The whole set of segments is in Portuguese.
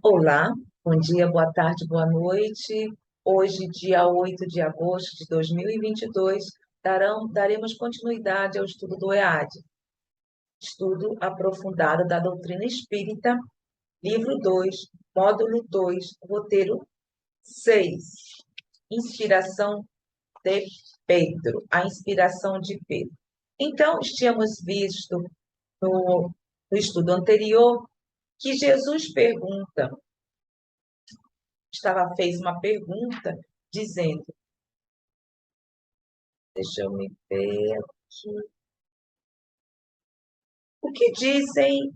Olá, bom dia, boa tarde, boa noite. Hoje, dia 8 de agosto de 2022, daremos continuidade ao estudo do EAD, estudo aprofundado da doutrina espírita, livro 2, módulo 2, roteiro 6, inspiração de Pedro, a inspiração de Pedro. Então, tínhamos visto no estudo anterior que Jesus fez uma pergunta dizendo, deixa eu me ver aqui, o que dizem,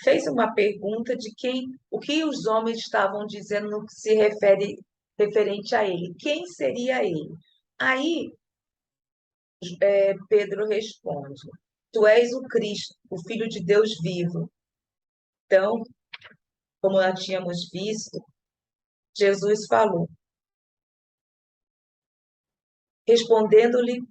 fez uma pergunta de o que os homens estavam dizendo no que se referente a ele, quem seria ele? Aí Pedro responde, tu és o Cristo, o Filho de Deus vivo. Então, como nós tínhamos visto, Jesus falou, respondendo-lhe,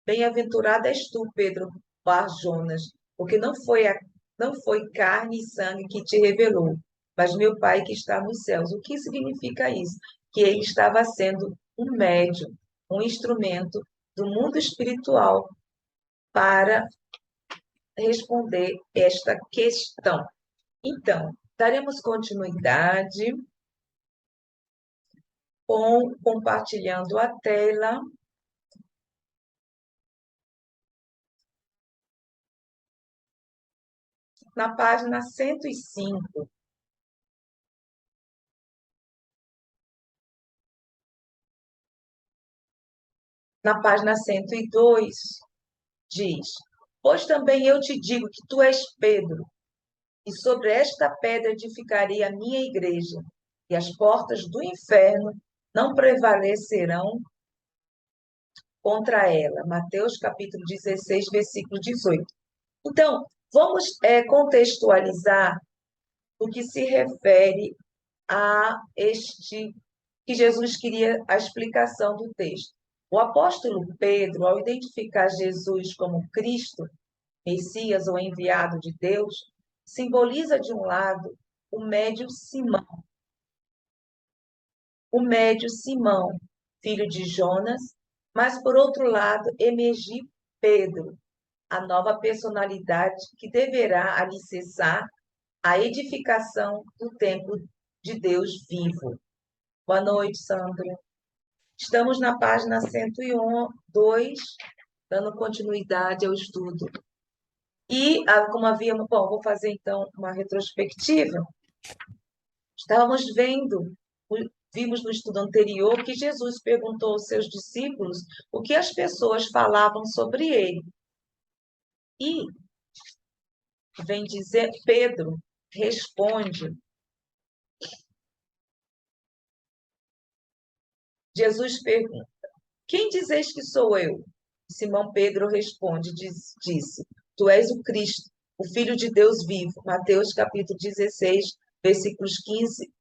bem-aventurado és tu, Pedro Bar-Jonas, porque não foi carne e sangue que te revelou, mas meu Pai que está nos céus. O que significa isso? Que ele estava sendo um médium, um instrumento do mundo espiritual para responder esta questão. Então, daremos continuidade compartilhando a tela. Na página 105, na página 102, diz, pois também eu te digo que tu és Pedro, e sobre esta pedra edificarei a minha igreja, e as portas do inferno não prevalecerão contra ela. Mateus capítulo 16, versículo 18. Então, vamos contextualizar o que se refere a este, que Jesus queria a explicação do texto. O apóstolo Pedro, ao identificar Jesus como Cristo, Messias ou enviado de Deus, simboliza, de um lado, o médio Simão, filho de Jonas, mas, por outro lado, emergir Pedro, a nova personalidade que deverá alicerçar a edificação do templo de Deus vivo. Boa noite, Sandra. Estamos na página 102, dando continuidade ao estudo. E, como havíamos... Bom, vou fazer, então, uma retrospectiva. Estávamos vimos no estudo anterior que Jesus perguntou aos seus discípulos o que as pessoas falavam sobre ele. E vem dizer, Pedro responde. Jesus pergunta, quem dizeis que sou eu? Simão Pedro responde, disse, tu és o Cristo, o Filho de Deus vivo. Mateus capítulo 16, versículos 15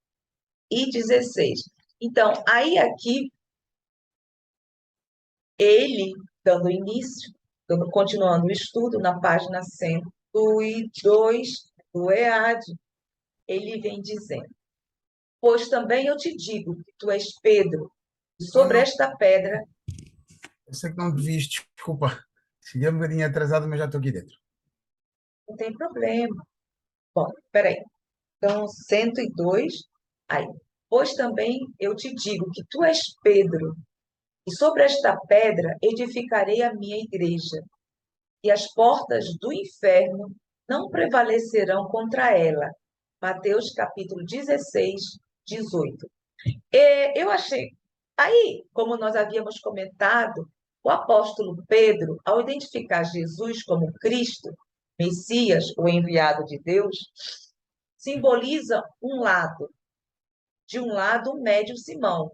e 16. Então, aí aqui, ele, dando início, continuando o estudo, na página 102 do EAD, ele vem dizendo, pois também eu te digo que tu és Pedro, e sobre esta pedra... Eu sei que não te viste, desculpa. Cheguei um bocadinho atrasado, mas já estou aqui dentro. Não tem problema. Bom, peraí. Então, 102, aí. Pois também eu te digo que tu és Pedro, e sobre esta pedra edificarei a minha igreja, e as portas do inferno não prevalecerão contra ela. Mateus capítulo 16, 18. Eu achei. Aí, como nós havíamos comentado, o apóstolo Pedro, ao identificar Jesus como Cristo, Messias, o enviado de Deus, simboliza de um lado, o médio Simão,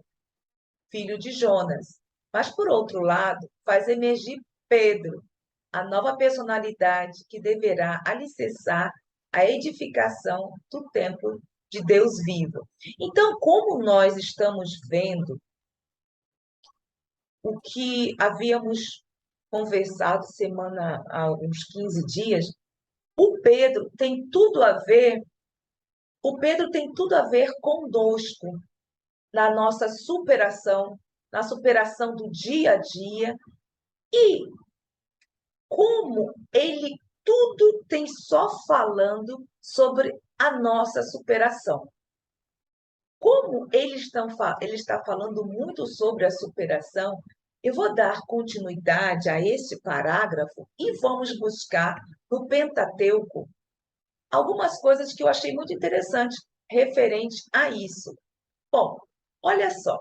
filho de Jonas, mas, por outro lado, faz emergir Pedro, a nova personalidade que deverá alicerçar a edificação do templo de Deus vivo. Então, como nós estamos vendo o que havíamos conversado semana há uns 15 dias, o Pedro tem tudo a ver, o Pedro tem tudo a ver conosco, na nossa superação, na superação do dia a dia, e como ele tudo tem só falando sobre a nossa superação. Como ele está falando muito sobre a superação, eu vou dar continuidade a este parágrafo e vamos buscar no Pentateuco algumas coisas que eu achei muito interessantes referente a isso. Bom, olha só,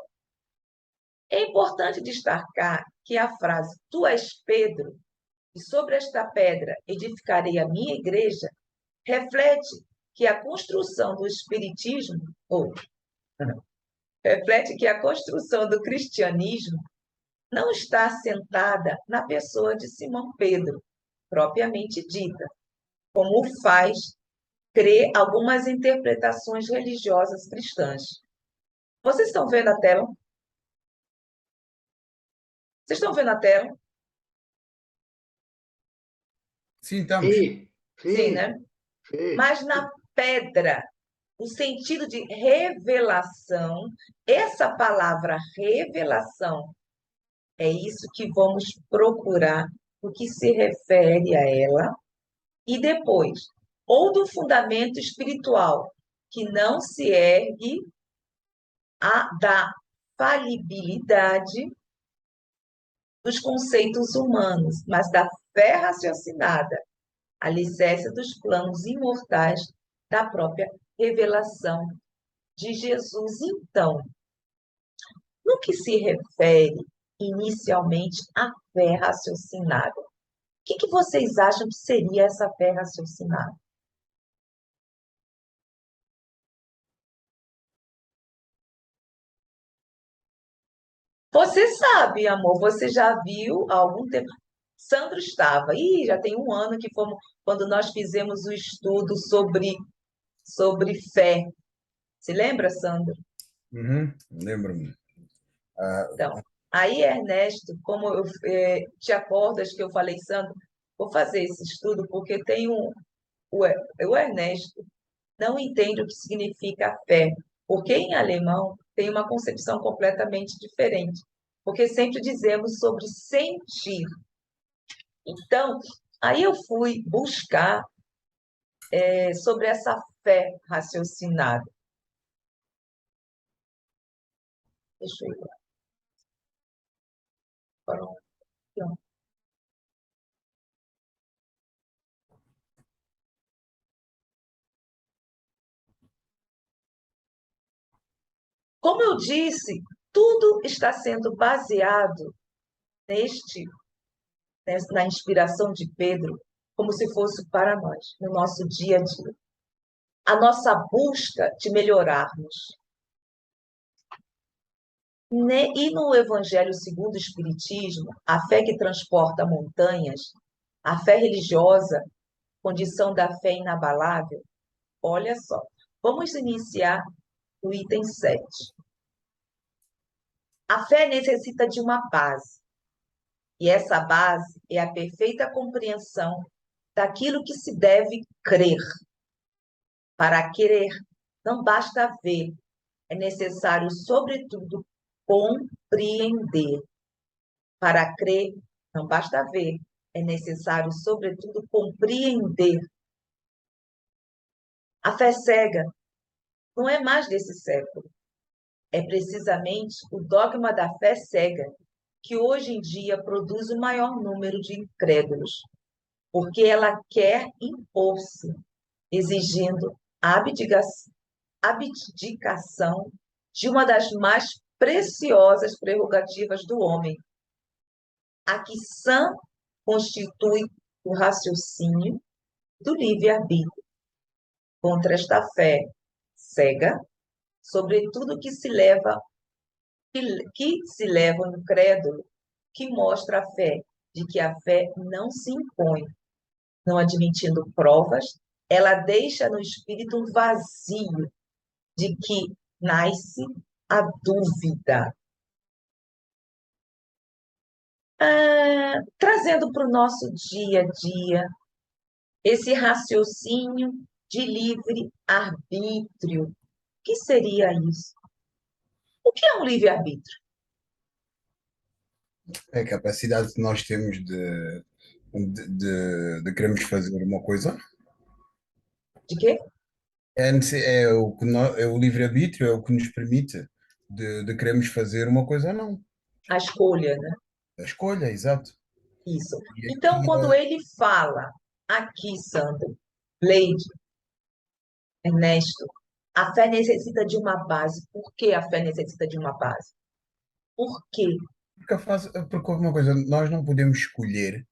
é importante destacar que a frase "Tu és Pedro, e sobre esta pedra edificarei a minha igreja" reflete que a construção do espiritismo, ou reflete que a construção do cristianismo não está assentada na pessoa de Simão Pedro, propriamente dita, como faz crer algumas interpretações religiosas cristãs. Vocês estão vendo a tela? Vocês estão vendo a tela? Sim, estamos. Sì, Sim, sì, né? sì. Mas na pedra, o sentido de revelação, essa palavra revelação, é isso que vamos procurar, o que se refere a ela, e depois, ou do fundamento espiritual, que não se ergue da falibilidade dos conceitos humanos, mas da fé raciocinada, alicerce dos planos imortais da própria revelação de Jesus. Então, no que se refere inicialmente à fé raciocinada, o que vocês acham que seria essa fé raciocinada? Você sabe, amor, você já viu há algum tempo. Sandro estava, já tem um ano que fomos, quando nós fizemos o estudo sobre fé. Se lembra, Sandro? Uhum, lembro-me. Ah, Então, aí, Ernesto, como te acordas que eu falei, Sandro, vou fazer esse estudo porque tem o Ernesto não entende o que significa fé, porque em alemão tem uma concepção completamente diferente, porque sempre dizemos sobre sentir. Então, aí eu fui buscar sobre essa fé raciocinada. Deixa eu ir lá. Pronto. Como eu disse, tudo está sendo baseado neste, na inspiração de Pedro, como se fosse para nós, no nosso dia a dia. A nossa busca de melhorarmos. E no Evangelho segundo o Espiritismo, a fé que transporta montanhas, a fé religiosa, condição da fé inabalável, olha só, vamos iniciar o item 7. A fé necessita de uma base, e essa base é a perfeita compreensão daquilo que se deve crer. Para querer, não basta ver, é necessário, sobretudo, compreender. Para crer, não basta ver, é necessário, sobretudo, compreender. A fé cega não é mais desse século. É precisamente o dogma da fé cega que hoje em dia produz o maior número de incrédulos, porque ela quer impor-se, exigindo a abdicação de uma das mais preciosas prerrogativas do homem, a que sã constitui o raciocínio do livre-arbítrio. Contra esta fé cega, sobretudo que se leva o incrédulo, que mostra a fé, de que a fé não se impõe, não admitindo provas, ela deixa no espírito um vazio de que nasce a dúvida. Trazendo para o nosso dia a dia esse raciocínio de livre arbítrio. O que seria isso? O que é um livre arbítrio? É a capacidade que nós temos de queremos fazer uma coisa. De quê? É o que é o livre-arbítrio, é o que nos permite de queremos fazer uma coisa ou não. A escolha, né? A escolha, exato. Isso. E Então, aqui, quando ele fala aqui, Sandro, Leide, Ernesto, a fé necessita de uma base. Por que a fé necessita de uma base? Por quê? porque houve uma coisa, nós não podemos escolher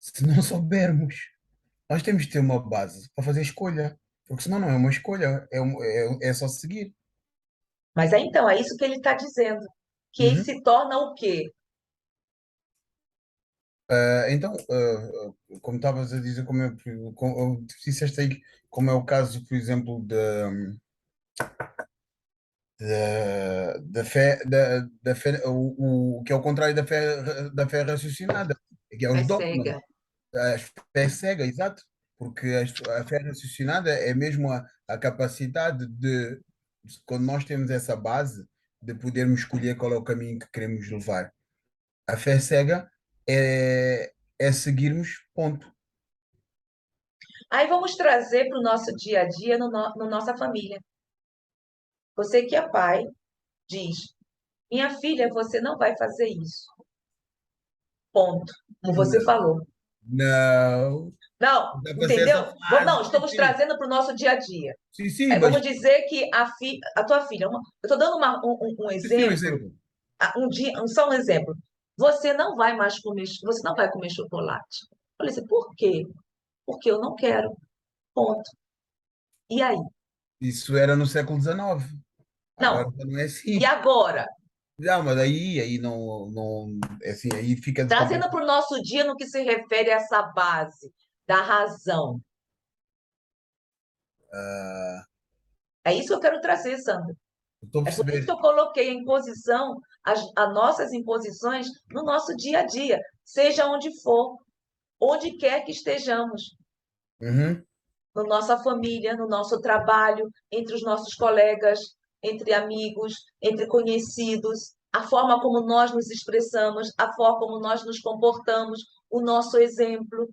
se não soubermos. Nós temos de ter uma base para fazer escolha, porque senão não é uma escolha, é só seguir. Mas aí, então, é isso que ele está dizendo. Que ele Uhum. se torna o quê? Então, como estavas a dizer, disseste aí, como é o caso, por exemplo, da fé, da fé o que é o contrário da fé raciocinada, que é É os dogmas. cega. A fé cega, exato, porque a fé raciocinada é mesmo a capacidade quando nós temos essa base, de podermos escolher qual é o caminho que queremos levar. A fé cega é seguirmos, ponto. Aí vamos trazer para o nosso dia a dia, no nossa família. Você que é pai, diz: minha filha, você não vai fazer isso. Ponto. Como você Não, falou. não, Não, dá para ser essa entendeu? Não, fase. Sim, estamos sim, trazendo para o nosso dia a dia. sim, sim, Vamos mas dizer que a tua filha, eu estou dando um sim, um exemplo, exemplo. só um exemplo. Você não vai mais comer, você não vai comer chocolate. Eu falei assim, por quê? Porque eu não quero. Ponto. E aí? Isso era no século XIX. Agora Não. já não é E assim. agora? Não, mas aí não, é assim, aí fica Trazendo completamente. para o nosso dia no que se refere a essa base da razão. É isso que eu quero trazer, Sandra. Estou a É por isso que perceber. eu coloquei a imposição, as nossas imposições no nosso dia a dia, seja onde for, onde quer que estejamos, Uhum. na nossa família, no nosso trabalho, entre os nossos colegas, entre amigos, entre conhecidos, a forma como nós nos expressamos, a forma como nós nos comportamos, o nosso exemplo.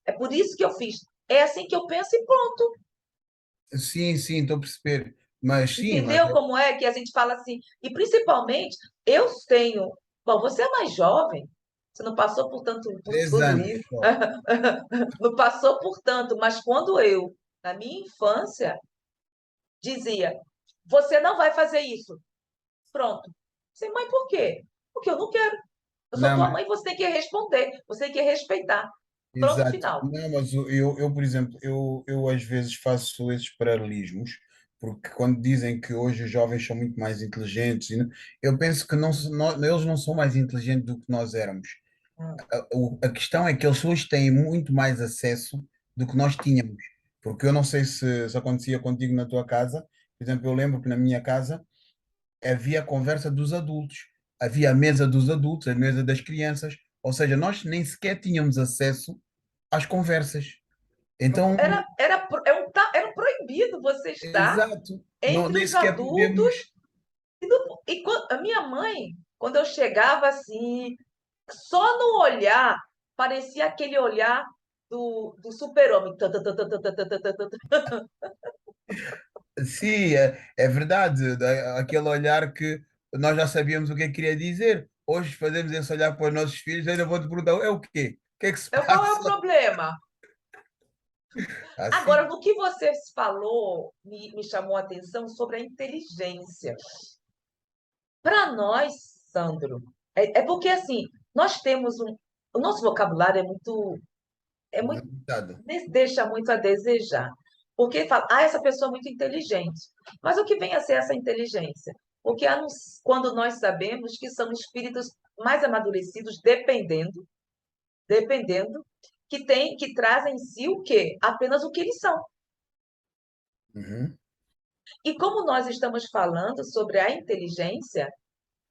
É por isso que eu fiz. É assim que eu penso e pronto. Sim, sim, estou a perceber. Mas sim, mas Entendeu como é que a gente fala assim? E principalmente, eu tenho. Bom, você é mais jovem, você não passou por 10 tudo anos isso, só. não passou por tanto, mas quando eu, na minha infância, dizia: você não vai fazer isso. Pronto. Você, mãe, por quê? Porque eu não quero. Eu sou Não, tua mas, mãe, você tem que responder, você tem que respeitar. Pronto, exato. final. Não, mas por exemplo, eu às vezes faço esses paralelismos, porque quando dizem que hoje os jovens são muito mais inteligentes, eu penso que não, eles não são mais inteligentes do que nós éramos. Hum. A questão é que eles hoje têm muito mais acesso do que nós tínhamos. Porque eu não sei se acontecia contigo na tua casa. Por exemplo, eu lembro que na minha casa havia a conversa dos adultos, havia a mesa dos adultos, a mesa das crianças. Ou seja, nós nem sequer tínhamos acesso às conversas. Então, Era proibido você estar exato, não, entre nem os sequer adultos. podemos. E a minha mãe, quando eu chegava assim, só no olhar, parecia aquele olhar do super-homem. Tã, tã, tã, tã, tã, tã, tã, tã, tã, tã. Sim, é verdade. Aquele olhar que nós já sabíamos o que é que queria dizer. Hoje fazemos esse olhar para os nossos filhos. Ainda vou-te perguntar: é o quê? O que é que se Qual é o passa? problema? Agora, Assim. no que você falou, me chamou a atenção sobre a inteligência. Para nós, Sandro, é porque assim, nós temos o nosso vocabulário é muito, Limitado. deixa muito a desejar. Porque fala, essa pessoa é muito inteligente. Mas o que vem a ser essa inteligência? Porque quando nós sabemos que são espíritos mais amadurecidos, dependendo, que trazem em si o quê? Apenas o que eles são. Uhum. E como nós estamos falando sobre a inteligência,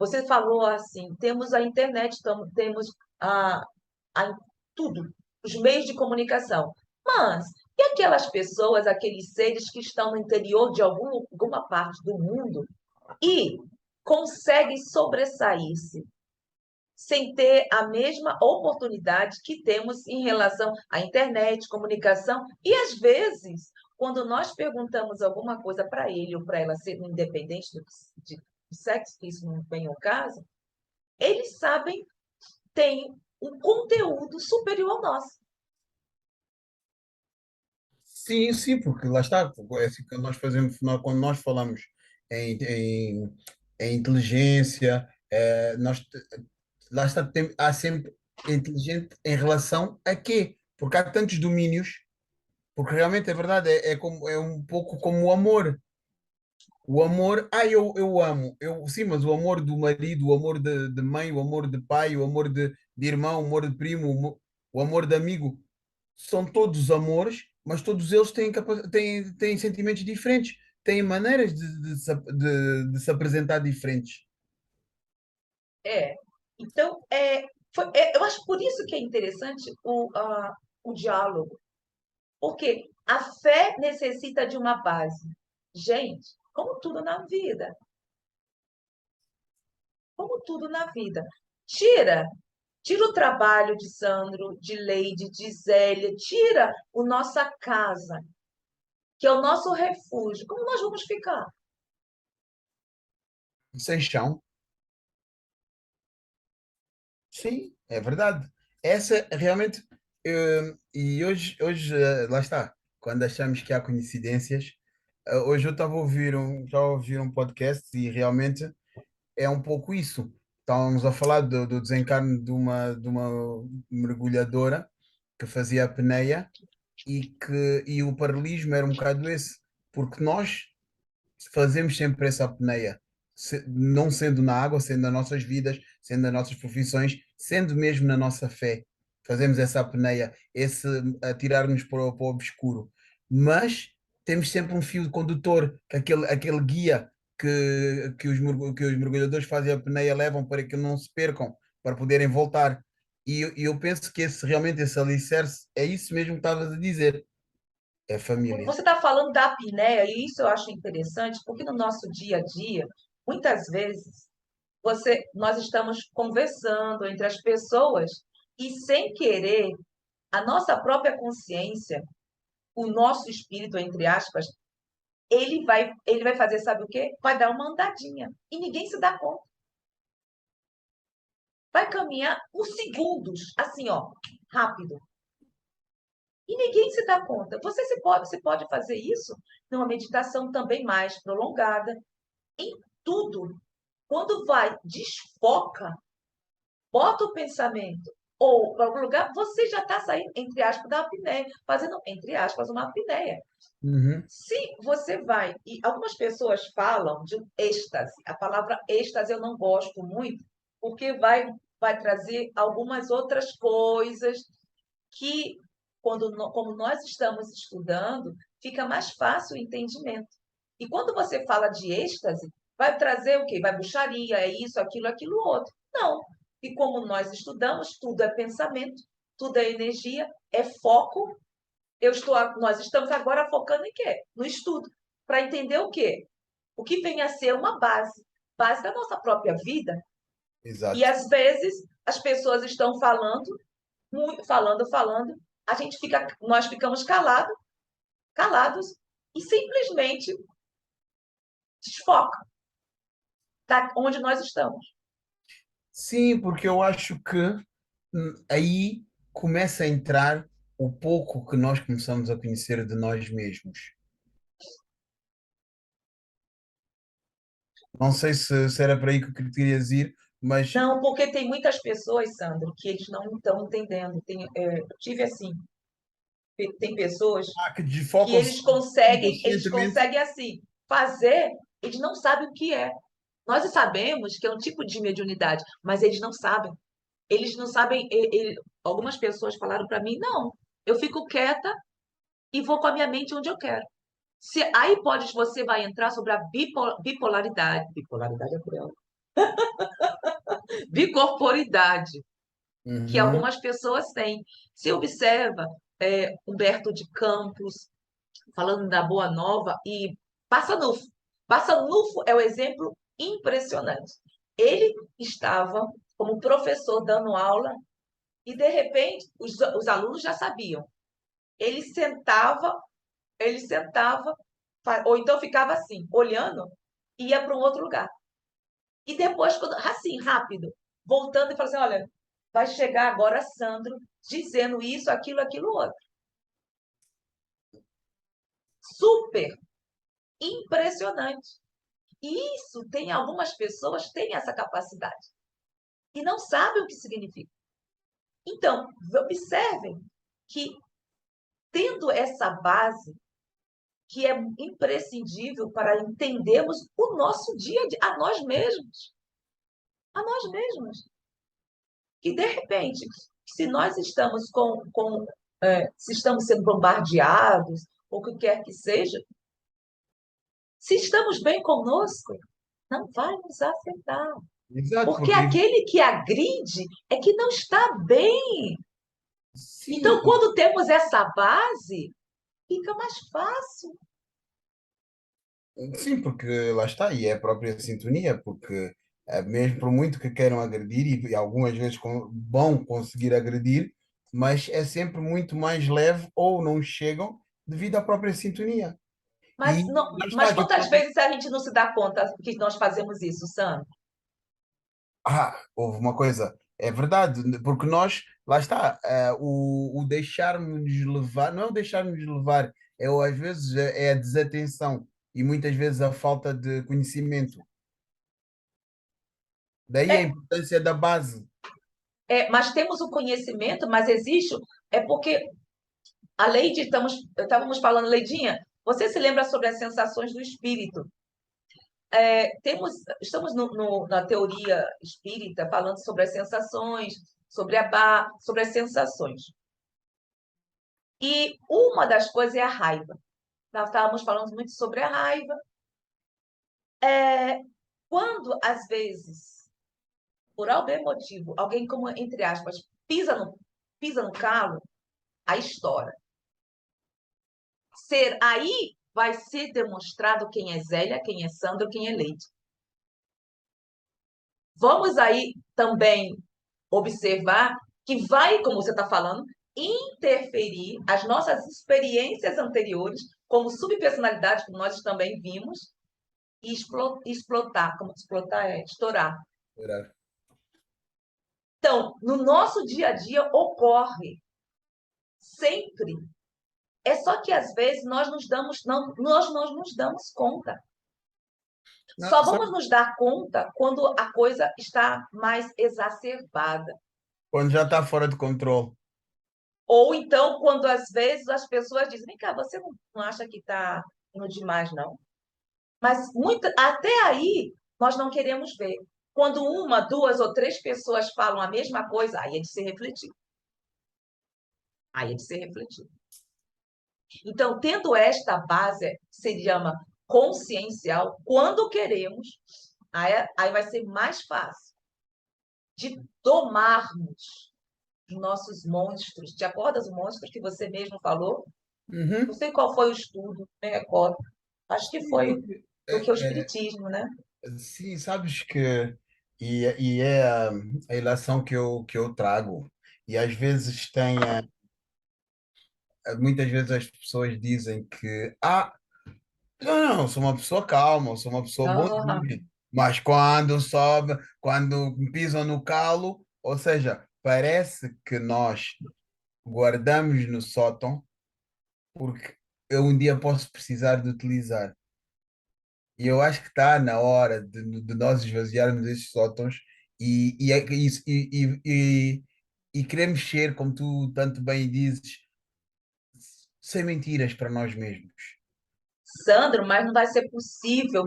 Você falou assim, temos a internet, temos a, a tudo, os meios de comunicação. Mas e aquelas pessoas, aqueles seres que estão no interior de alguma parte do mundo e conseguem sobressair-se sem ter a mesma oportunidade que temos em relação à internet, comunicação, e às vezes, quando nós perguntamos alguma coisa para ele ou para ela, sendo independente do sexo, que isso não vem ao caso, eles sabem, têm um conteúdo superior ao nosso. Sim, sim, porque lá está, é assim que nós fazemos, quando nós falamos em inteligência, lá está, há sempre inteligente em relação a quê? Porque há tantos domínios, porque realmente é verdade, é um pouco como o amor. O amor, eu amo, sim, mas o amor do marido, o amor de mãe, o amor de pai, o amor de irmão, o amor de primo, o amor de amigo, são todos amores, mas todos eles têm sentimentos diferentes, têm maneiras de se apresentar diferentes. É. Então, eu acho por isso que é interessante o diálogo, porque a fé necessita de uma base. Gente, como tudo na vida, como tudo na vida. Tira, tira o trabalho de Sandro, de Leide, de Zélia, tira a nossa casa, que é o nosso refúgio. Como nós vamos ficar? Sem chão, sim, é verdade. Essa realmente, e hoje lá está, quando achamos que há coincidências, hoje eu estava a ouvir um podcast e realmente é um pouco isso. Estávamos a falar do desencarne de uma mergulhadora que fazia apneia e o paralelismo era um bocado esse, porque nós fazemos sempre essa apneia, não sendo na água, sendo nas nossas vidas, sendo nas nossas profissões, sendo mesmo na nossa fé. Fazemos essa apneia, esse atirar-nos para o obscuro. Mas temos sempre um fio condutor, que aquele guia que os mergulhadores fazem a apneia levam para que não se percam, para poderem voltar. E eu penso que realmente esse alicerce é isso mesmo que estavas a dizer, é a família. Você está falando da apneia, e isso eu acho interessante, porque no nosso dia a dia, muitas vezes, nós estamos conversando entre as pessoas e, sem querer, a nossa própria consciência, o nosso espírito, entre aspas, ele vai fazer, sabe o quê? Vai dar uma andadinha. E ninguém se dá conta. Vai caminhar por segundos, assim, ó, rápido. E ninguém se dá conta. Você pode fazer isso numa meditação também mais prolongada, em tudo. Quando vai, desfoca, bota o pensamento ou para algum lugar, você já está saindo, entre aspas, da apneia, fazendo, entre aspas, uma apneia. Uhum. Se você vai, e algumas pessoas falam de um êxtase, a palavra êxtase eu não gosto muito, porque vai trazer algumas outras coisas que, como nós estamos estudando, fica mais fácil o entendimento. E quando você fala de êxtase, vai trazer o quê? Vai bruxaria, é isso, aquilo outro. Não. E como nós estudamos, tudo é pensamento, tudo é energia, é foco. Nós estamos agora focando em quê? No estudo, para entender o quê? O que vem a ser uma base da nossa própria vida. E Exato. às vezes as pessoas estão falando, muito, falando, nós ficamos calados e simplesmente desfoca da onde nós estamos. Sim, porque eu acho que aí começa a entrar o pouco que nós começamos a conhecer de nós mesmos. Não sei se era para aí que eu querias ir, mas Não, porque tem muitas pessoas, Sandro, que eles não estão entendendo. Eu tive assim, tem pessoas que que desfocam-se eles inconscientemente. conseguem assim fazer, eles não sabem o que é. Nós sabemos que é um tipo de mediunidade, mas eles não sabem. Eles não sabem. Algumas pessoas falaram para mim, não, eu fico quieta e vou com a minha mente onde eu quero. Aí você vai entrar sobre a bipolaridade. Bipolaridade é cruel. Bicorporidade, que Uhum. algumas pessoas têm. Se observa Humberto de Campos, falando da Boa Nova, e Passanufo. Passanufo é um exemplo impressionante. Ele estava como professor dando aula e, de repente, os alunos já sabiam. Ele sentava, ele sentava, ou então ficava assim, olhando, e ia para um outro lugar. E depois, quando, assim, rápido, voltando e falando assim, olha, vai chegar agora Sandro dizendo isso, aquilo, outro. Super impressionante. E isso tem algumas pessoas que têm essa capacidade e não sabem o que significa. Então, observem que tendo essa base que é imprescindível para entendermos o nosso dia a dia, a nós mesmos, que de repente, se nós estamos se estamos sendo bombardeados, ou o que quer que seja, se estamos bem conosco, não vai nos afetar. Exato, Porque porque aquele que agride é que não está bem. sim, Então, quando temos essa base, fica mais fácil. sim, porque lá está, e é a própria sintonia, porque mesmo por muito que queiram agredir, e algumas vezes vão conseguir agredir, mas é sempre muito mais leve ou não chegam devido à própria sintonia. Mas, E não, lá está mas aquilo. quantas vezes a gente não se dá conta que nós fazemos isso, Sandro? Houve uma coisa, é verdade, porque nós, lá está, o deixarmos levar, não é o deixarmos levar, às vezes é a desatenção e muitas vezes a falta de conhecimento. Daí a É, importância da base. mas temos o conhecimento, mas existe. É porque a Leide, estávamos falando, Leidinha, você se lembra sobre as sensações do espírito? Estamos na teoria espírita falando sobre as sensações, sobre as sensações. E uma das coisas é a raiva. Nós estávamos falando muito sobre a raiva. Quando, às vezes, por algum motivo, alguém, como entre aspas, pisa no calo, aí estoura. Aí vai ser demonstrado quem é Zélia, quem é Sandro, quem é Leite. Vamos aí também observar que vai, como você está falando, interferir as nossas experiências anteriores, como subpersonalidade, que nós também vimos, e explotar, como explotar é estourar. Então, no nosso dia a dia ocorre sempre. É só que às vezes nós não nos damos conta. Não, Só sabe, vamos nos dar conta quando a coisa está mais exacerbada. quando já está fora de controle. Ou então, quando às vezes as pessoas dizem, vem cá, você não acha que está indo demais, não? Mas até aí nós não queremos ver. Quando uma, duas ou três pessoas falam a mesma coisa, aí é de se refletir. Aí é de se refletir. Então, tendo esta base, se chama consciencial, quando queremos, aí vai ser mais fácil de domarmos os nossos monstros. Te acorda os monstros que você mesmo falou? Não Uhum. sei qual foi o estudo, me recordo. Acho que Sim, foi porque do que o é, Espiritismo, né? sim, sabes que e é a ilação que eu trago. E às vezes muitas vezes as pessoas dizem que não, sou uma pessoa calma, sou uma pessoa Ah, bonzinha. Mas quando sobe, quando pisam no calo, ou seja, parece que nós guardamos no sótão porque eu um dia posso precisar de utilizar. E eu acho que está na hora de nós esvaziarmos esses sótãos e queremos ser, como tu tanto bem dizes, sem mentiras para nós mesmos. Sandro, mas não vai ser possível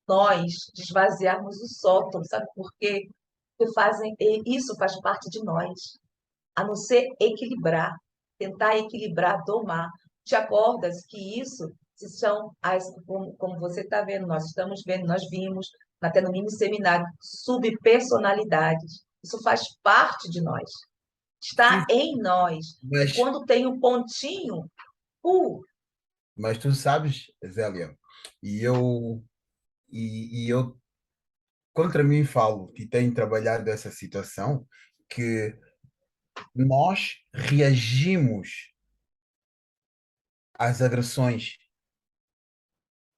nós, desvaziarmos o sótão, sabe por quê? Porque isso faz parte de nós, a não ser equilibrar, tentar equilibrar, domar. Te acordas que isso se são como você está vendo, nós estamos vendo, nós vimos até no mini seminário, subpersonalidades. Isso faz parte de nós, Sim, está em nós. É mas, quando tem um pontinho, uh, mas tu sabes, Zélia, e eu, e eu contra mim falo que tenho trabalhado essa situação, que nós reagimos às agressões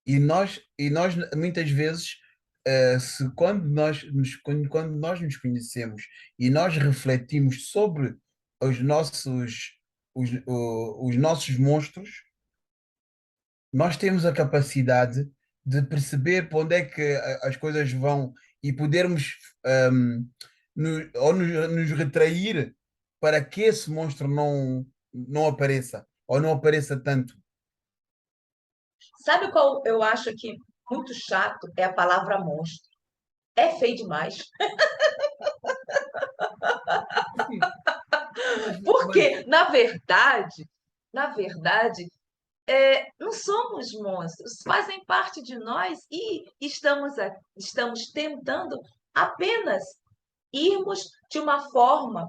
e nós muitas vezes, se quando nós nos conhecemos e nós refletimos sobre os os nossos monstros, nós temos a capacidade de perceber para onde é que as coisas vão e podermos nos retrair para que esse monstro não apareça ou não apareça tanto. sabe qual eu acho que muito chato é a palavra monstro. É feio demais. Sim, mas Porque, na verdade, não somos monstros, fazem parte de nós e estamos tentando apenas irmos de uma forma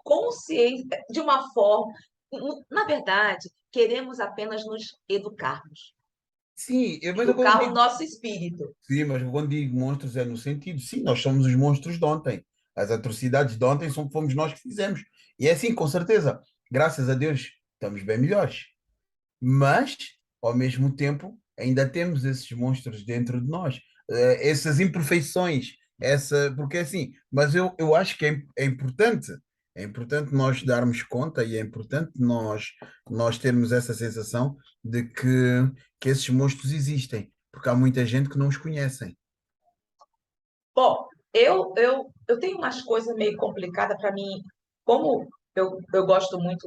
consciente, de uma forma. Na verdade, queremos apenas nos educarmos, sim, mas eu quando educar o digo, nosso espírito. sim, mas quando digo monstros é no sentido, sim, nós somos os monstros de ontem. As atrocidades de ontem fomos nós que fizemos. E é assim, com certeza, graças a Deus, estamos bem melhores. Mas, ao mesmo tempo, ainda temos esses monstros dentro de nós, essas imperfeições, porque assim, mas eu acho que é importante nós darmos conta e é importante nós termos essa sensação de que esses monstros existem, porque há muita gente que não os conhecem. Bom, eu tenho umas coisas meio complicadas para mim, como eu gosto muito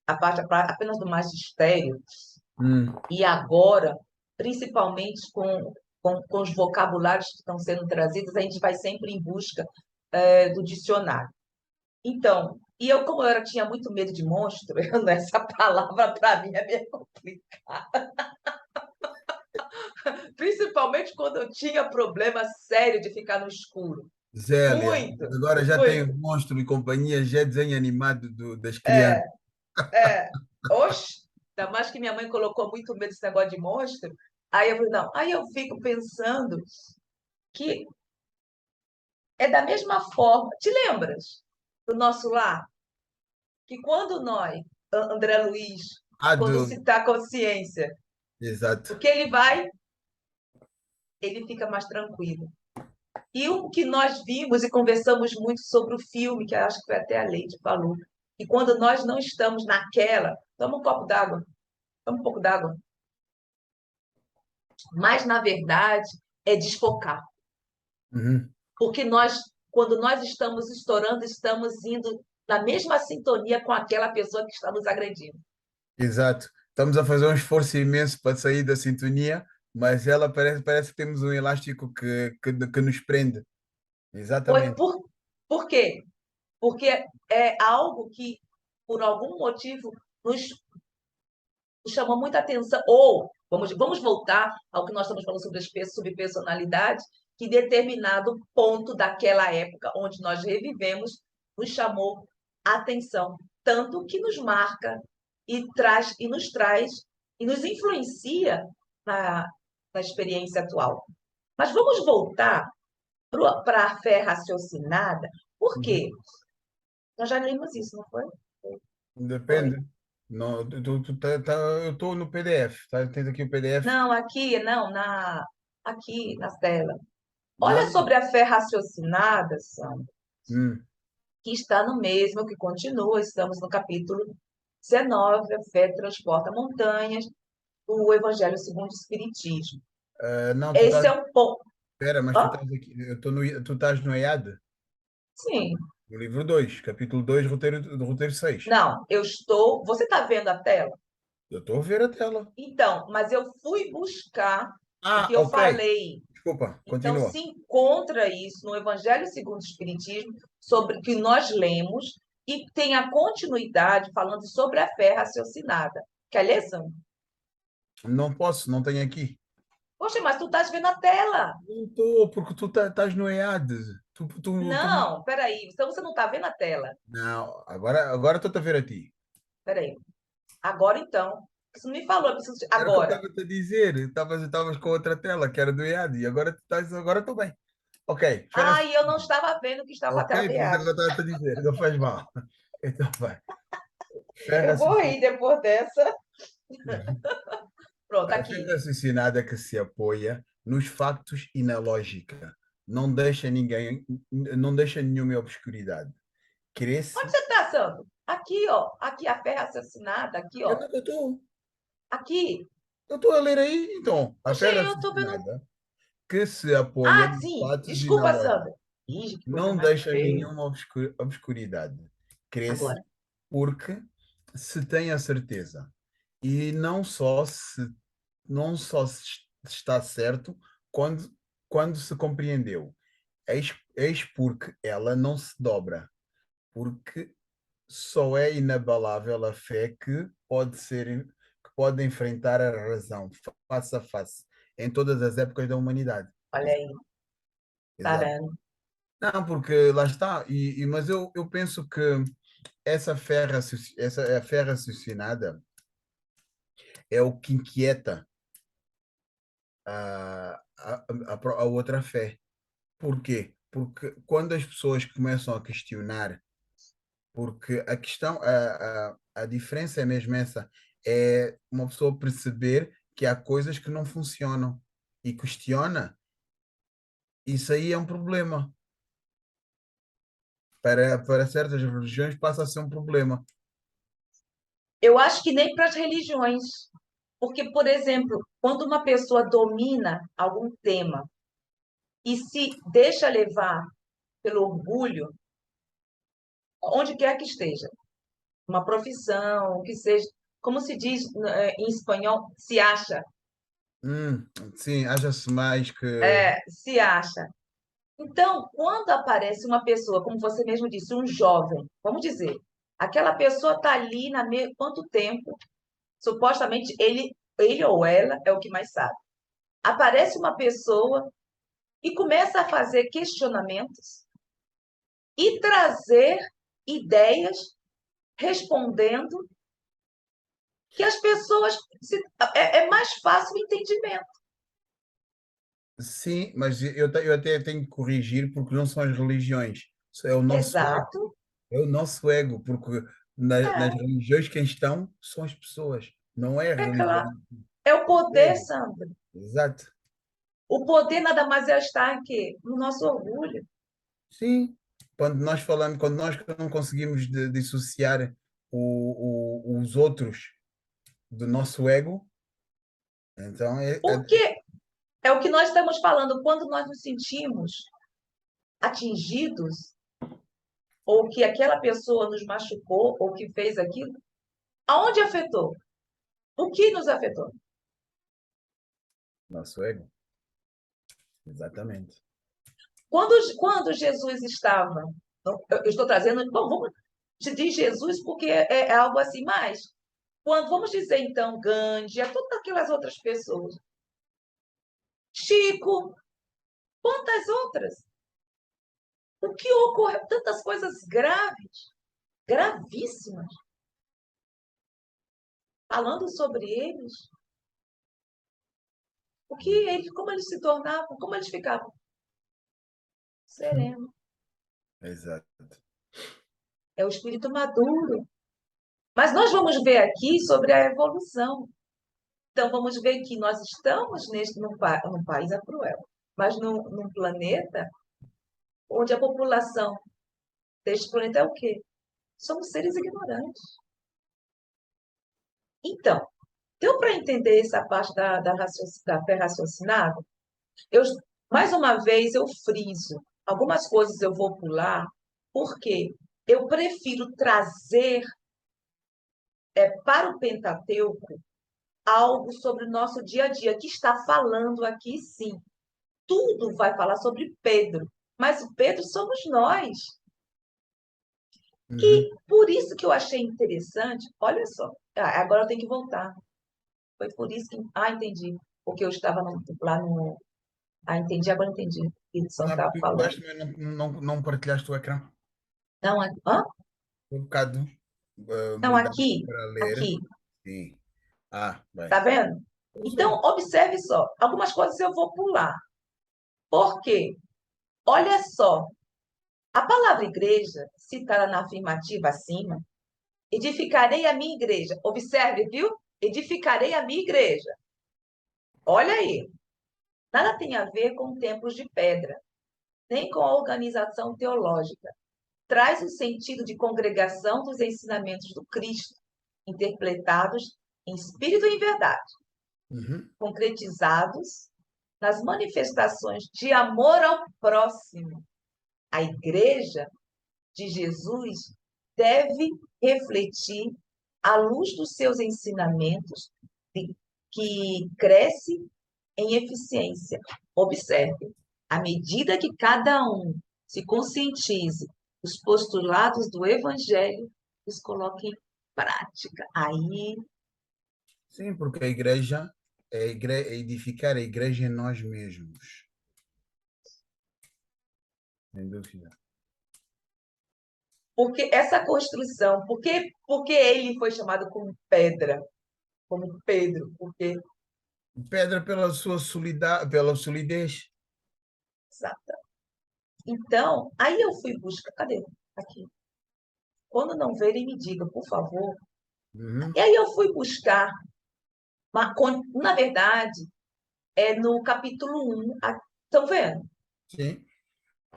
a parte apenas do magistério, Hum, e agora, principalmente com os vocabulários que estão sendo trazidos, a gente vai sempre em busca do dicionário. Então, e eu, como tinha muito medo de monstro, essa palavra para mim é meio complicada. Principalmente quando eu tinha problema sério de ficar no escuro. Zélia, Muito, agora já tem muito. o Monstro e Companhia, já é desenho animado das crianças. É, é. Oxe, ainda mais que minha mãe colocou muito medo desse negócio de monstro. Aí eu falei, não. Aí eu fico pensando que é da mesma forma. Te lembras do nosso lar? Que quando nós, André Luiz, Ah, quando se está consciência, exato. o que ele vai, ele fica mais tranquilo. E o que nós vimos e conversamos muito sobre o filme, que acho que foi até a Leide falou, que quando nós não estamos naquela, toma um copo d'água, toma um pouco d'água. Mas, na verdade, é desfocar. Uhum. Porque quando nós estamos estourando, estamos indo na mesma sintonia com aquela pessoa que está nos agredindo. Exato. Estamos a fazer um esforço imenso para sair da sintonia, mas ela parece que temos um elástico que nos prende. Foi Exatamente. por quê? Porque é algo que, por algum motivo, nos chamou muita atenção. Ou, vamos voltar ao que nós estamos falando sobre as subpersonalidades, que determinado ponto daquela época, onde nós revivemos, nos chamou a atenção. Tanto que nos marca e nos traz e nos influencia na, na experiência atual. Mas vamos voltar para a fé raciocinada, por Uhum. quê? Nós já lemos isso, não foi? Foi. Depende. Não, eu estou no PDF, tá? Tens aqui o PDF. Não, aqui, não, aqui na tela. Olha Não. sobre a fé raciocinada, Sandra, Hum. que está no mesmo, que continua, estamos no capítulo 19, a fé transporta montanhas, o Evangelho segundo o Espiritismo. Não, tu Esse estás. é um ponto. Espera, mas tu Hã? estás aqui. Tu estás no EAD, Sim. no livro 2 capítulo 2 roteiro 6. Não, eu estou. Você está vendo a tela? Eu estou a ver a tela. Então, mas eu fui buscar o Ah, que eu ok. falei. Desculpa, Então, continua. se encontra isso no Evangelho segundo o Espiritismo, sobre o que nós lemos, e tem a continuidade falando sobre a fé raciocinada. Quer ler, Sandra? Não posso, não tenho aqui. Poxa, mas tu estás vendo a tela. Não estou, porque tu estás no EAD. Tu. Não, peraí. Então você não está vendo a tela. Não, agora estou-te a ver a ti. Peraí. Agora então. Você não me falou, eu preciso Era o que eu agora. estava a dizer. Estavas com outra tela, que era do EAD, e agora tu estás, agora estou bem. Ok, espera Ah, assim. e eu não estava vendo que estava a Ok, tela de por isso é que arte. eu estava a te dizer, não faz mal. Então vai. Ferro Eu vou rir raciocinado. depois dessa. Pronto, A fé aqui. raciocinada que se apoia nos factos e na lógica. Não deixa ninguém, não deixa nenhuma obscuridade. Onde Cresce. você está, Sandro? Aqui, ó. Aqui, a fé raciocinada. Aqui, ó. Aqui. Eu estou a ler aí, então. A Oxe, fé eu tô vendo. raciocinada que se apoia Ah, nos sim. fatos e na Desculpa, lógica. Sandro. Ih, que coisa Não mais deixa feia. nenhuma obscuridade. Cresce Agora. porque se tem a certeza. E não só se está certo quando se compreendeu. Eis porque ela não se dobra, porque só é inabalável a fé que pode enfrentar a razão face a face em todas as épocas da humanidade. Olha Ex- aí. Tá Exato. vendo? Não, porque lá está, mas eu penso que essa a fé raciocinada é o que inquieta a outra fé. Por quê? Porque quando as pessoas começam a questionar, porque a questão, a diferença é mesmo essa, é uma pessoa perceber que há coisas que não funcionam e questiona, isso aí é um problema. Para certas religiões passa a ser um problema. Eu acho que nem para as religiões. Porque, por exemplo, quando uma pessoa domina algum tema e se deixa levar pelo orgulho, onde quer que esteja, uma profissão, que seja, como se diz em espanhol, se acha, Sim, acha-se mais que. se acha. Então, quando aparece uma pessoa, como você mesmo disse, um jovem, vamos dizer, aquela pessoa está ali quanto tempo, supostamente ele ou ela é o que mais sabe. Aparece uma pessoa e começa a fazer questionamentos e trazer ideias respondendo que as pessoas é mais fácil o entendimento. Sim, mas eu até tenho que corrigir porque não são as religiões, é o nosso ego. Exato. É o nosso ego, porque nas É, religiões quem estão são as pessoas, não é a é religião. claro. É o O poder, ego. Sandra. Exato. O poder nada mais é estar aqui no nosso orgulho. Sim. Quando nós não conseguimos dissociar os outros do nosso ego, então Porque é o que nós estamos falando, quando nós nos sentimos atingidos, ou que aquela pessoa nos machucou, ou que fez aquilo, aonde afetou? O que nos afetou? nosso ego, exatamente. Quando Jesus estava, eu estou trazendo, bom, vamos de Jesus porque é algo assim mais. Quando vamos dizer então Gandhi, a todas aquelas outras pessoas, Chico, quantas outras? O que ocorreu? Tantas coisas graves, gravíssimas, falando sobre eles, como eles se tornavam, como eles ficavam serenos. Exato. É o espírito maduro. Mas nós vamos ver aqui sobre a evolução. Então, vamos ver que nós estamos num país é cruel, mas num planeta onde a população deste planeta é o quê? Somos seres ignorantes. Então, deu para entender essa parte da fé raciocinada? Eu, mais uma vez, eu friso. Algumas coisas eu vou pular, porque eu prefiro trazer para o Pentateuco algo sobre o nosso dia a dia, que está falando aqui, sim. Tudo vai falar sobre Pedro, mas o Pedro somos nós. Uhum. Que por isso que eu achei interessante, olha só, agora eu tenho que voltar. Foi por isso que. Ah, entendi. Porque eu estava lá no. Ah, entendi, agora entendi o que o Santo Não, estava porque tu falando. mudaste, mas não partilhaste o ecrã. Não, hã? Um bocado Não, mudaste aqui, para ler. aqui, Sim. Ah, bem. tá vendo? Eu Então, sei. observe só, algumas coisas eu vou pular. Por quê? Olha só, a palavra igreja, citada na afirmativa acima, edificarei a minha igreja. Observe, viu? Edificarei a minha igreja. Olha aí, nada tem a ver com templos de pedra, nem com a organização teológica. Traz o sentido de congregação dos ensinamentos do Cristo, interpretados em espírito e em verdade, Uhum. concretizados nas manifestações de amor ao próximo. A igreja de Jesus deve refletir, à luz dos seus ensinamentos, que cresce em eficiência. Observe, à medida que cada um se conscientize dos postulados do Evangelho, os coloque em prática. Aí, Sim, porque a igreja é edificar a igreja em nós mesmos. Sem dúvida. porque essa construção, porque ele foi chamado como pedra, como Pedro, porque Pedra pela sua pela solidez. exata. Então, aí eu fui buscar, cadê? Aqui. Quando não verem, me diga, por favor. Uhum. E aí eu fui buscar, na verdade, é no capítulo 1. Estão vendo? Sim.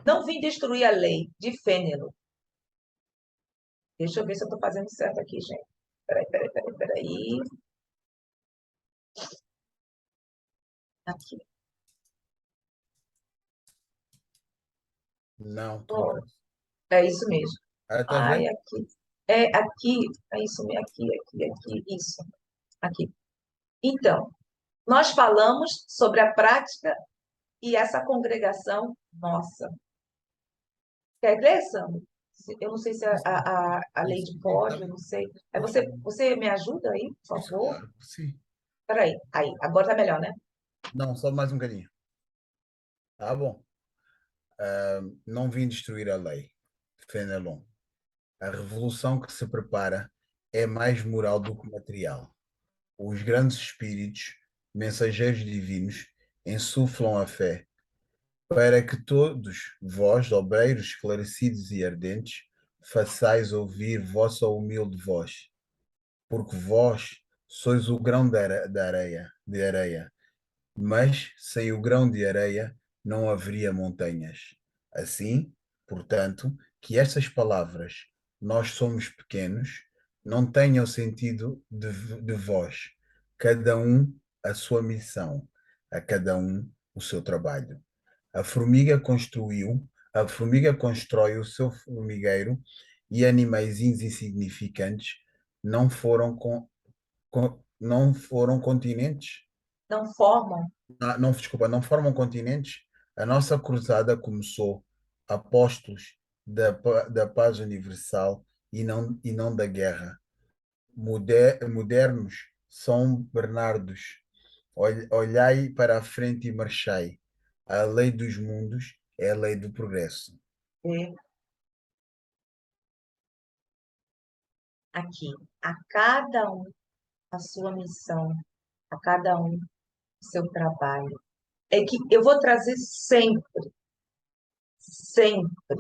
Não vim destruir a lei de Fênelo. Deixa eu ver se eu estou fazendo certo aqui, gente. Peraí. Aqui. Não, tu não Oh, parece. é isso mesmo. Ah, tá a Ai, ver? aqui. É aqui. É isso mesmo. Aqui. Isso. Aqui. Então, nós falamos sobre a prática e essa congregação nossa. Quer ver, Sandro? Eu não sei se a Sim, Lady sim, sim, tá pode, eu bem. não sei. É Posso você me ajuda aí, por isso, favor? claro, sim. Peraí. Aí, agora tá melhor, né? Não, só mais um bocadinho. Tá bom. Não vim destruir a lei. Fenelon. A revolução que se prepara é mais moral do que material. Os grandes espíritos, mensageiros divinos, insuflam a fé, para que todos vós, obreiros esclarecidos e ardentes, façais ouvir vossa humilde voz, porque vós sois o grão de areia, mas sem o grão de areia não haveria montanhas. Assim, portanto, que estas palavras, nós somos pequenos, não tenham sentido de vós, cada um a sua missão, a cada um o seu trabalho. A formiga a formiga constrói o seu formigueiro e animais insignificantes não foram continentes. Não formam. Não, desculpa, não formam continentes. A nossa cruzada começou apóstolos da paz universal e não da guerra. Modernos São Bernardos, olhai para a frente e marchai. A lei dos mundos é a lei do progresso. É, aqui. A cada um a sua missão, a cada um o seu trabalho. É que eu vou trazer sempre, sempre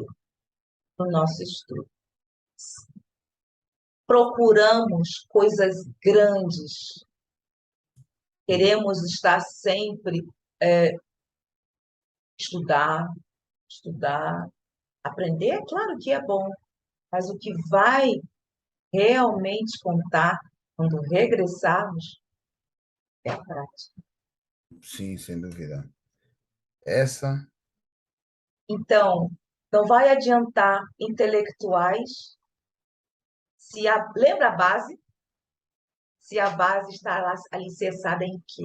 no nosso estudo. Procuramos coisas grandes, Hum. queremos estar sempre, é, estudar, estudar, aprender, é claro que é bom, mas o que vai realmente contar quando regressarmos é a prática. Sim, sem dúvida. Essa, Então, não vai adiantar intelectuais se lembra a base? Se a base está lá alicerçada em quê?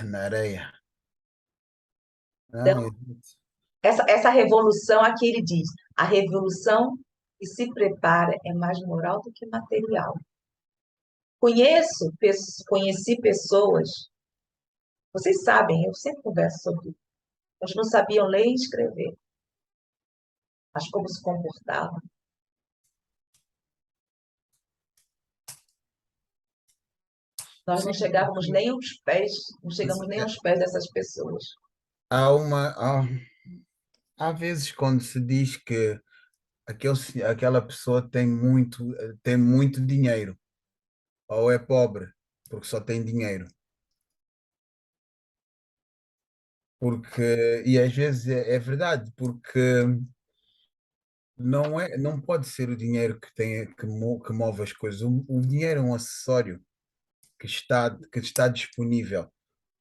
na areia. Não, Então, essa revolução, aqui ele diz, a revolução que se prepara é mais moral do que material. Conheci pessoas, vocês sabem, eu sempre converso sobre isso, elas não sabiam ler e escrever, mas como se comportavam. Nós não Sim, chegávamos nem aos pés, não chegamos nem é, aos pés dessas pessoas. há vezes quando se diz que aquela pessoa tem muito dinheiro, ou é pobre, porque só tem dinheiro. E às vezes é verdade, porque não pode ser o dinheiro que move as coisas. O dinheiro é um acessório que está disponível,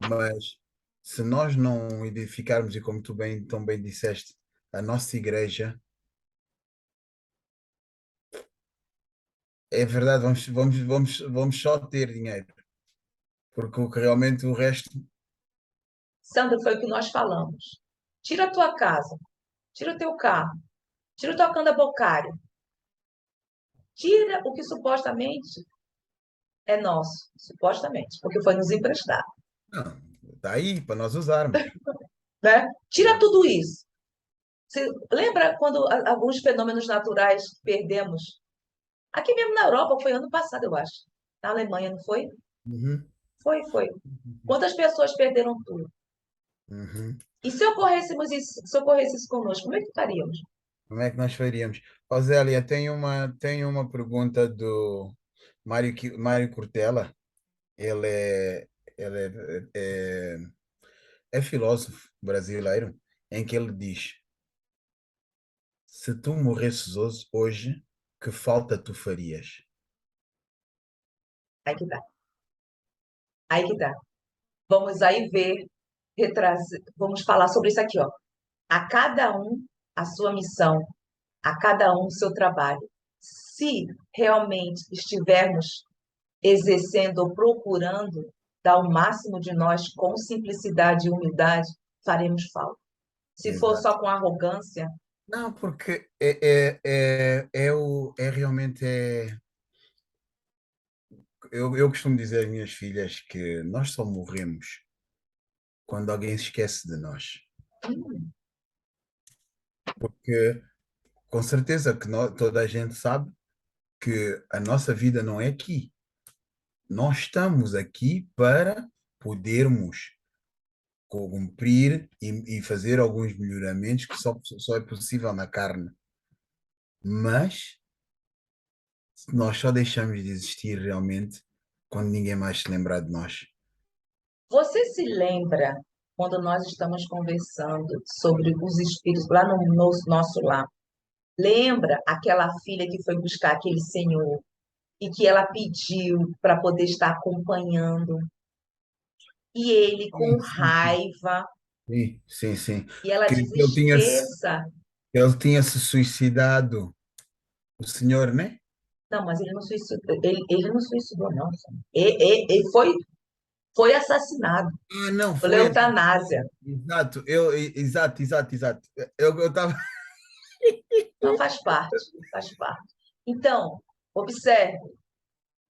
mas se nós não edificarmos, e como tu tão bem disseste, a nossa igreja, é verdade, vamos só ter dinheiro, porque realmente o resto, Sandra, foi o que nós falamos. Tira a tua casa, tira o teu carro, tira o teu canda bocário, tira o que supostamente é nosso, supostamente, porque foi nos emprestado, não, está aí para nós usarmos. né? Tira tudo isso. Você lembra quando alguns fenômenos naturais perdemos? Aqui mesmo na Europa, foi ano passado, eu acho. Na Alemanha, não foi? Uhum, Foi. Quantas pessoas perderam tudo? uhum. E se ocorresse isso conosco, como é que estaríamos? Como é que nós faríamos? Ó Zélia, tem uma pergunta do Mário Cortella. Ele é, ele é filósofo brasileiro, em que ele diz: se tu morresses hoje, que falta tu farias? Aí que tá. Aí que tá. Vamos aí ver, vamos falar sobre isso aqui, ó. A cada um a sua missão, a cada um o seu trabalho. Se realmente estivermos exercendo ou procurando dar o máximo de nós com simplicidade e humildade, faremos falta. Se for Exato. só com arrogância, Não, porque realmente eu costumo dizer às minhas filhas que nós só morremos quando alguém se esquece de nós. Porque com certeza que toda a gente sabe que a nossa vida não é aqui. Nós estamos aqui para podermos cumprir e fazer alguns melhoramentos que só é possível na carne. Mas nós só deixamos de existir realmente quando ninguém mais se lembrar de nós. você se lembra quando nós estamos conversando sobre os espíritos lá no nosso lar? Lembra aquela filha que foi buscar aquele senhor e que ela pediu para poder estar acompanhando? E ele, com Sim, sim, sim. raiva, Sim, sim, sim. e ela Que diz: esqueça. ele tinha se suicidado, o senhor, né? Não, mas ele não suicidou, ele não suicidou, não. Ele foi assassinado Ah, não, pela foi. eutanásia. Exato, exato, exato, exato. Eu estava. Não faz parte, faz parte. Então, observe,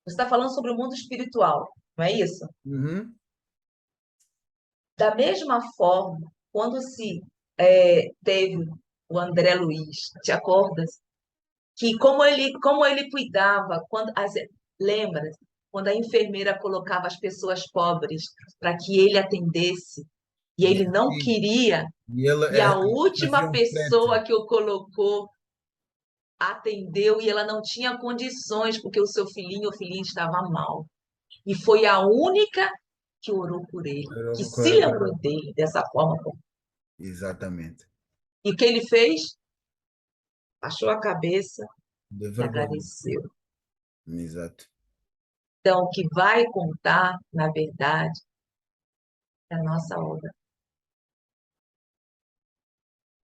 você está falando sobre o mundo espiritual, não é isso? Uhum. Da mesma forma, quando se teve o André Luiz, te acordas? Que como ele cuidava, lembra, quando a enfermeira colocava as pessoas pobres para que ele atendesse, e E, ele não sim, queria, e ele e a fazia última um frete. pessoa que o colocou atendeu e ela não tinha condições porque o seu filhinho ou filhinha estava mal. E foi a única que orou por ele, que se lembrou dele dessa forma. Exatamente. E o que ele fez? Baixou a cabeça De e vergonha. agradeceu. Exato. Então, o que vai contar, na verdade, é a nossa obra. É.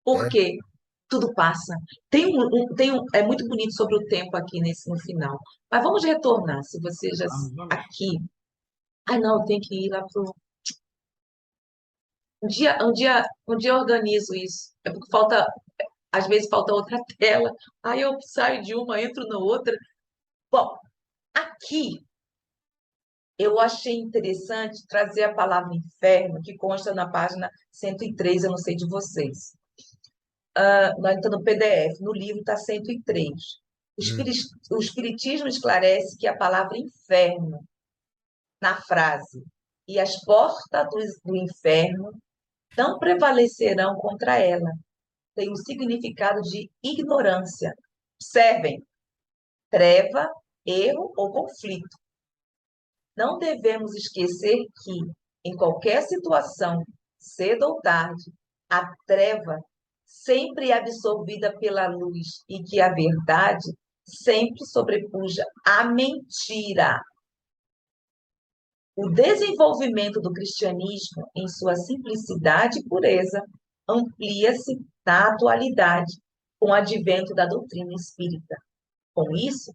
Porque tudo passa. É muito bonito sobre o tempo aqui no final. Mas vamos retornar, se você já Vamos, vamos. aqui. Ah, não, tem que ir lá pro. Um dia eu organizo isso. É porque às vezes falta outra tela. Aí eu saio de uma, entro na outra. Bom, aqui eu achei interessante trazer a palavra inferno, que consta na página 103, eu não sei de vocês. Nós estamos no PDF, no livro está 103. Hum, O Espiritismo esclarece que a palavra inferno, na frase, e as portas do inferno não prevalecerão contra ela, tem um significado de ignorância. Observem, treva, erro ou conflito. Não devemos esquecer que, em qualquer situação, cedo ou tarde, a treva sempre é absorvida pela luz e que a verdade sempre sobrepuja a mentira. O desenvolvimento do cristianismo, em sua simplicidade e pureza, amplia-se na atualidade com o advento da doutrina espírita. Com isso,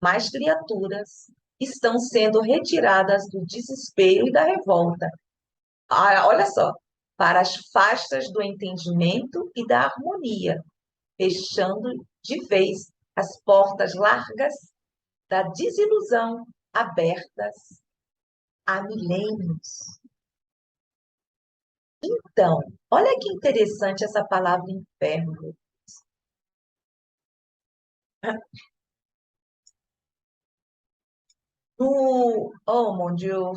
mais criaturas estão sendo retiradas do desespero e da revolta. Olha só, para as faixas do entendimento e da harmonia, fechando de vez as portas largas da desilusão abertas há milênios. Então, olha que interessante essa palavra inferno. No, oh mon Dieu,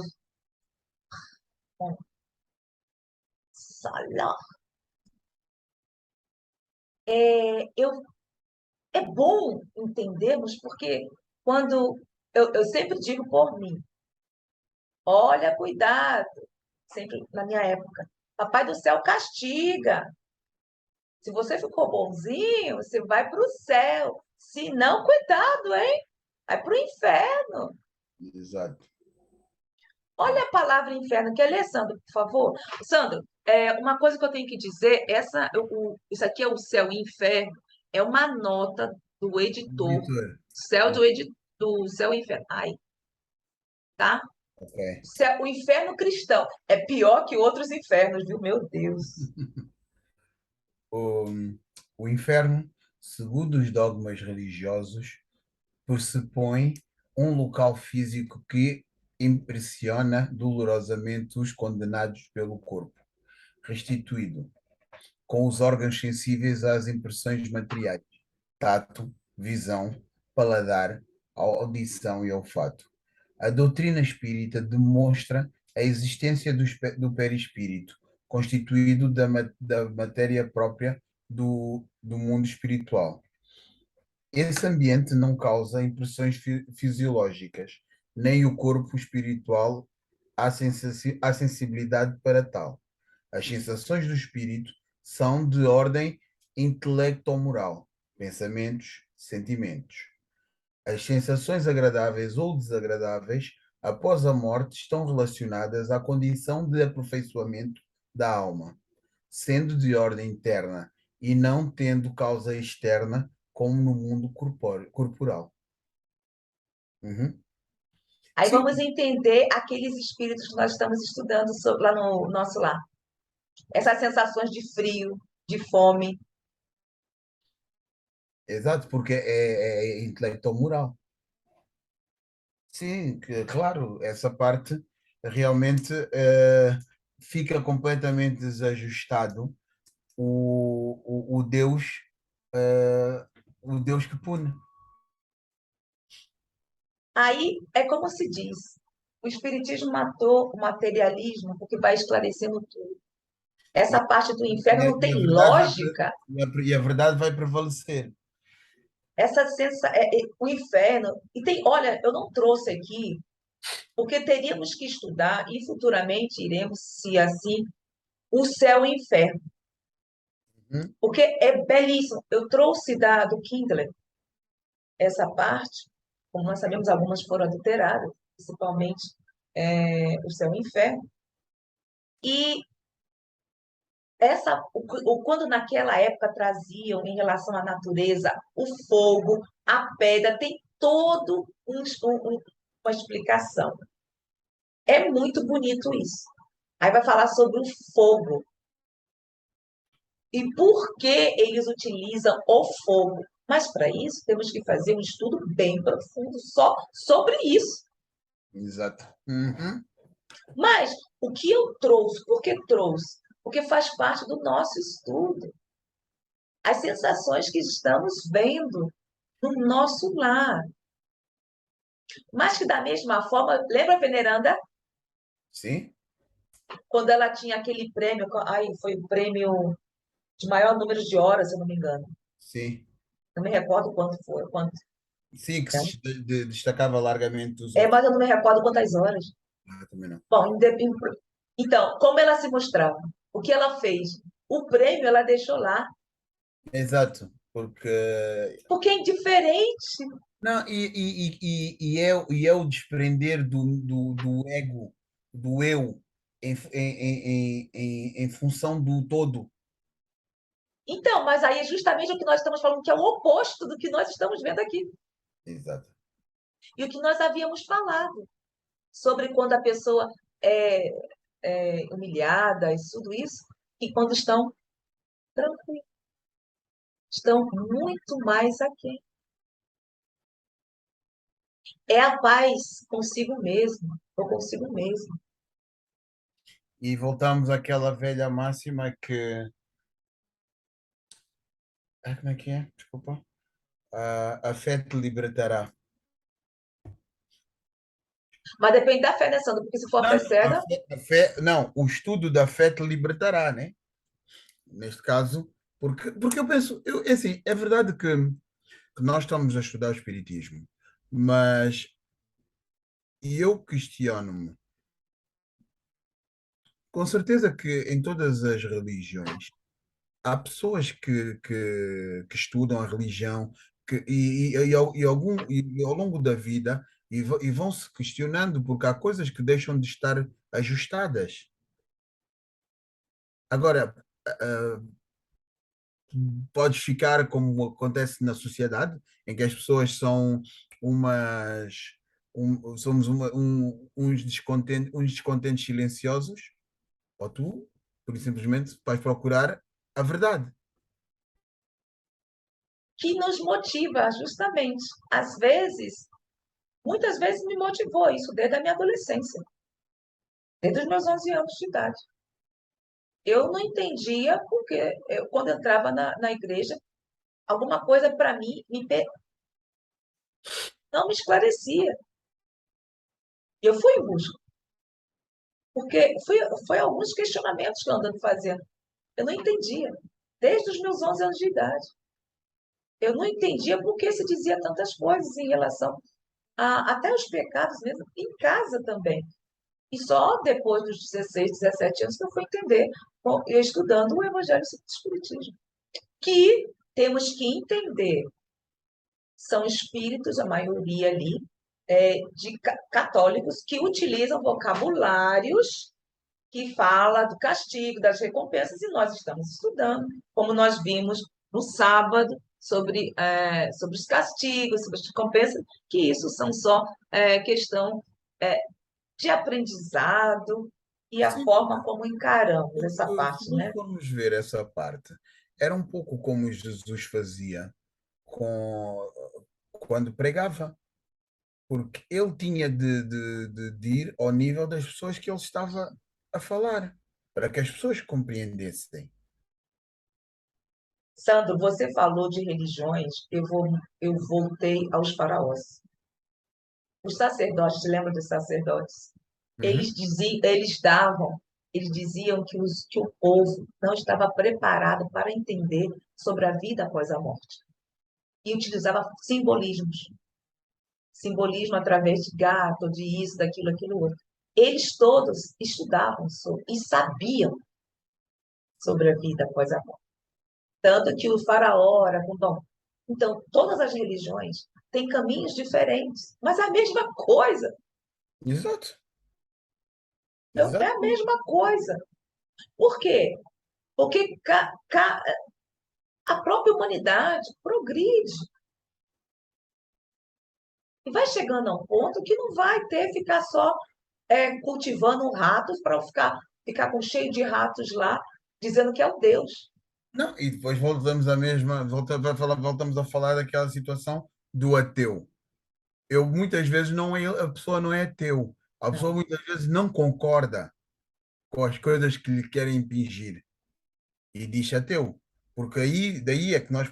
Salah. É bom entendermos, porque quando eu sempre digo por mim, olha, cuidado, sempre na minha época, Papai do céu castiga. Se você ficou bonzinho, você vai para o céu. Se não, cuidado, hein? Vai para o inferno. exato. Olha a palavra inferno. Quer ler, Sandro, por favor? Sandro, uma coisa que eu tenho que dizer, isso aqui é o céu e inferno, é uma nota do editor, Editor. céu do céu e inferno. Ai, tá? Ok. O inferno cristão é pior que outros infernos, viu? Meu Deus. O, o inferno, segundo os dogmas religiosos, pressupõe um local físico que impressiona dolorosamente os condenados pelo corpo, restituído, com os órgãos sensíveis às impressões materiais, tato, visão, paladar, audição e olfato. A doutrina espírita demonstra a existência do perispírito, constituído da matéria própria do mundo espiritual. Esse ambiente não causa impressões fisiológicas, nem o corpo espiritual há sensibilidade para tal. As sensações do espírito são de ordem intelecto-moral, pensamentos, sentimentos. As sensações agradáveis ou desagradáveis após a morte estão relacionadas à condição de aperfeiçoamento da alma, sendo de ordem interna e não tendo causa externa, como no mundo corporal. Uhum. Aí Sim, vamos entender aqueles espíritos que nós estamos estudando lá no nosso lar. Essas sensações de frio, de fome. exato, porque é intelecto-moral. Sim, claro, essa parte realmente fica completamente desajustado o Deus, eh, o Deus que pune. Aí é como se diz: o espiritismo matou o materialismo porque vai esclarecendo tudo. E, Essa parte do inferno não e tem a verdade lógica. e a verdade vai prevalecer. O inferno. E tem, olha, eu não trouxe aqui, porque teríamos que estudar, e futuramente iremos, se assim, o céu e o inferno. Uhum. Porque é belíssimo. Eu trouxe do Kindle essa parte, como nós sabemos, algumas foram adulteradas, principalmente o céu e o inferno. E quando naquela época traziam em relação à natureza o fogo, a pedra, tem todo uma explicação. É muito bonito isso. Aí vai falar sobre o fogo e por que eles utilizam o fogo. Mas para isso temos que fazer um estudo bem profundo só sobre isso. Exato. Uhum. Mas o que eu trouxe, por que trouxe? Porque faz parte do nosso estudo. As sensações que estamos vendo no nosso lar. Mas que da mesma forma, lembra a Veneranda, Sim, quando ela tinha aquele prêmio, ai, foi o prêmio de maior número de horas, se eu não me engano. sim. Não me recordo quanto foi, quanto. Sim, que se destacava largamente dos É, outros. mas eu não me recordo quantas horas. Ah, também não. Bom, então, como ela se mostrava? O que ela fez? O prêmio ela deixou lá, Exato, porque porque é indiferente. não, e é o desprender do ego, do eu, em função do todo. Então, mas aí é justamente o que nós estamos falando, que é o oposto do que nós estamos vendo aqui. Exato. E o que nós havíamos falado sobre quando a pessoa é, humilhada e tudo isso, e quando estão tranquilos, estão muito mais aqui. É a paz consigo mesmo, ou consigo mesmo. E voltamos àquela velha máxima que. Como é que é? Desculpa. A fé te libertará. Mas depende da fé, né, Sandra? Porque se for a Não, fé não, cega, não, o estudo da fé te libertará, né? Neste caso, porque eu penso, é assim, é verdade que nós estamos a estudar o Espiritismo, mas eu questiono-me, com certeza que em todas as religiões há pessoas que estudam a religião e ao longo da vida e vão se questionando porque há coisas que deixam de estar ajustadas. Agora, ah, podes ficar como acontece na sociedade, em que as pessoas são umas somos uns descontentes silenciosos, ou tu, por simplesmente, vais procurar a verdade. que nos motiva, justamente. Às vezes, muitas vezes me motivou isso desde a minha adolescência, desde os meus 11 anos de idade. Eu não entendia porque eu, quando entrava na igreja, alguma coisa para mim não me esclarecia. E eu fui em busca, porque foi alguns questionamentos que eu andando fazendo. Eu não entendia, desde os meus 11 anos de idade. Eu não entendia por que se dizia tantas coisas em relação até os pecados mesmo, em casa também. E só depois dos 16, 17 anos que eu fui entender, eu estudando o Evangelho segundo o Espiritismo. Que temos que entender, são espíritos, a maioria ali, de católicos, que utilizam vocabulários que fala do castigo, das recompensas, e nós estamos estudando, como nós vimos no sábado, sobre os castigos, sobre as recompensas, que isso são só questão é, de aprendizado e a Sim, forma como encaramos essa se parte, nós né? formos ver essa parte, era um pouco como Jesus fazia com, quando pregava, porque ele tinha de ir ao nível das pessoas que ele estava a falar, para que as pessoas compreendessem. Sandro, você falou de religiões, eu voltei aos faraós. Os sacerdotes, te lembra dos sacerdotes? Eles Uhum. diziam, eles diziam que o povo não estava preparado para entender sobre a vida após a morte. E utilizava simbolismos. Simbolismo através de gato, de isso, daquilo, aquilo outro. Eles todos estudavam sobre, e sabiam sobre a vida após a morte. Tanto que o faraó era com dom. Então, todas as religiões têm caminhos diferentes, mas é a mesma coisa. Exato, Então, é a exatamente. mesma coisa. Por quê? Porque a própria humanidade progride e vai chegando a um ponto que não vai ter ficar só cultivando ratos para ficar com cheio de ratos lá, dizendo que é o Deus. Não, e depois voltamos à mesma, voltamos a falar daquela situação do ateu. eu muitas vezes não é, a pessoa não é ateu. A pessoa Não. muitas vezes não concorda com as coisas que lhe querem impingir e diz ateu. Porque aí, daí é que nós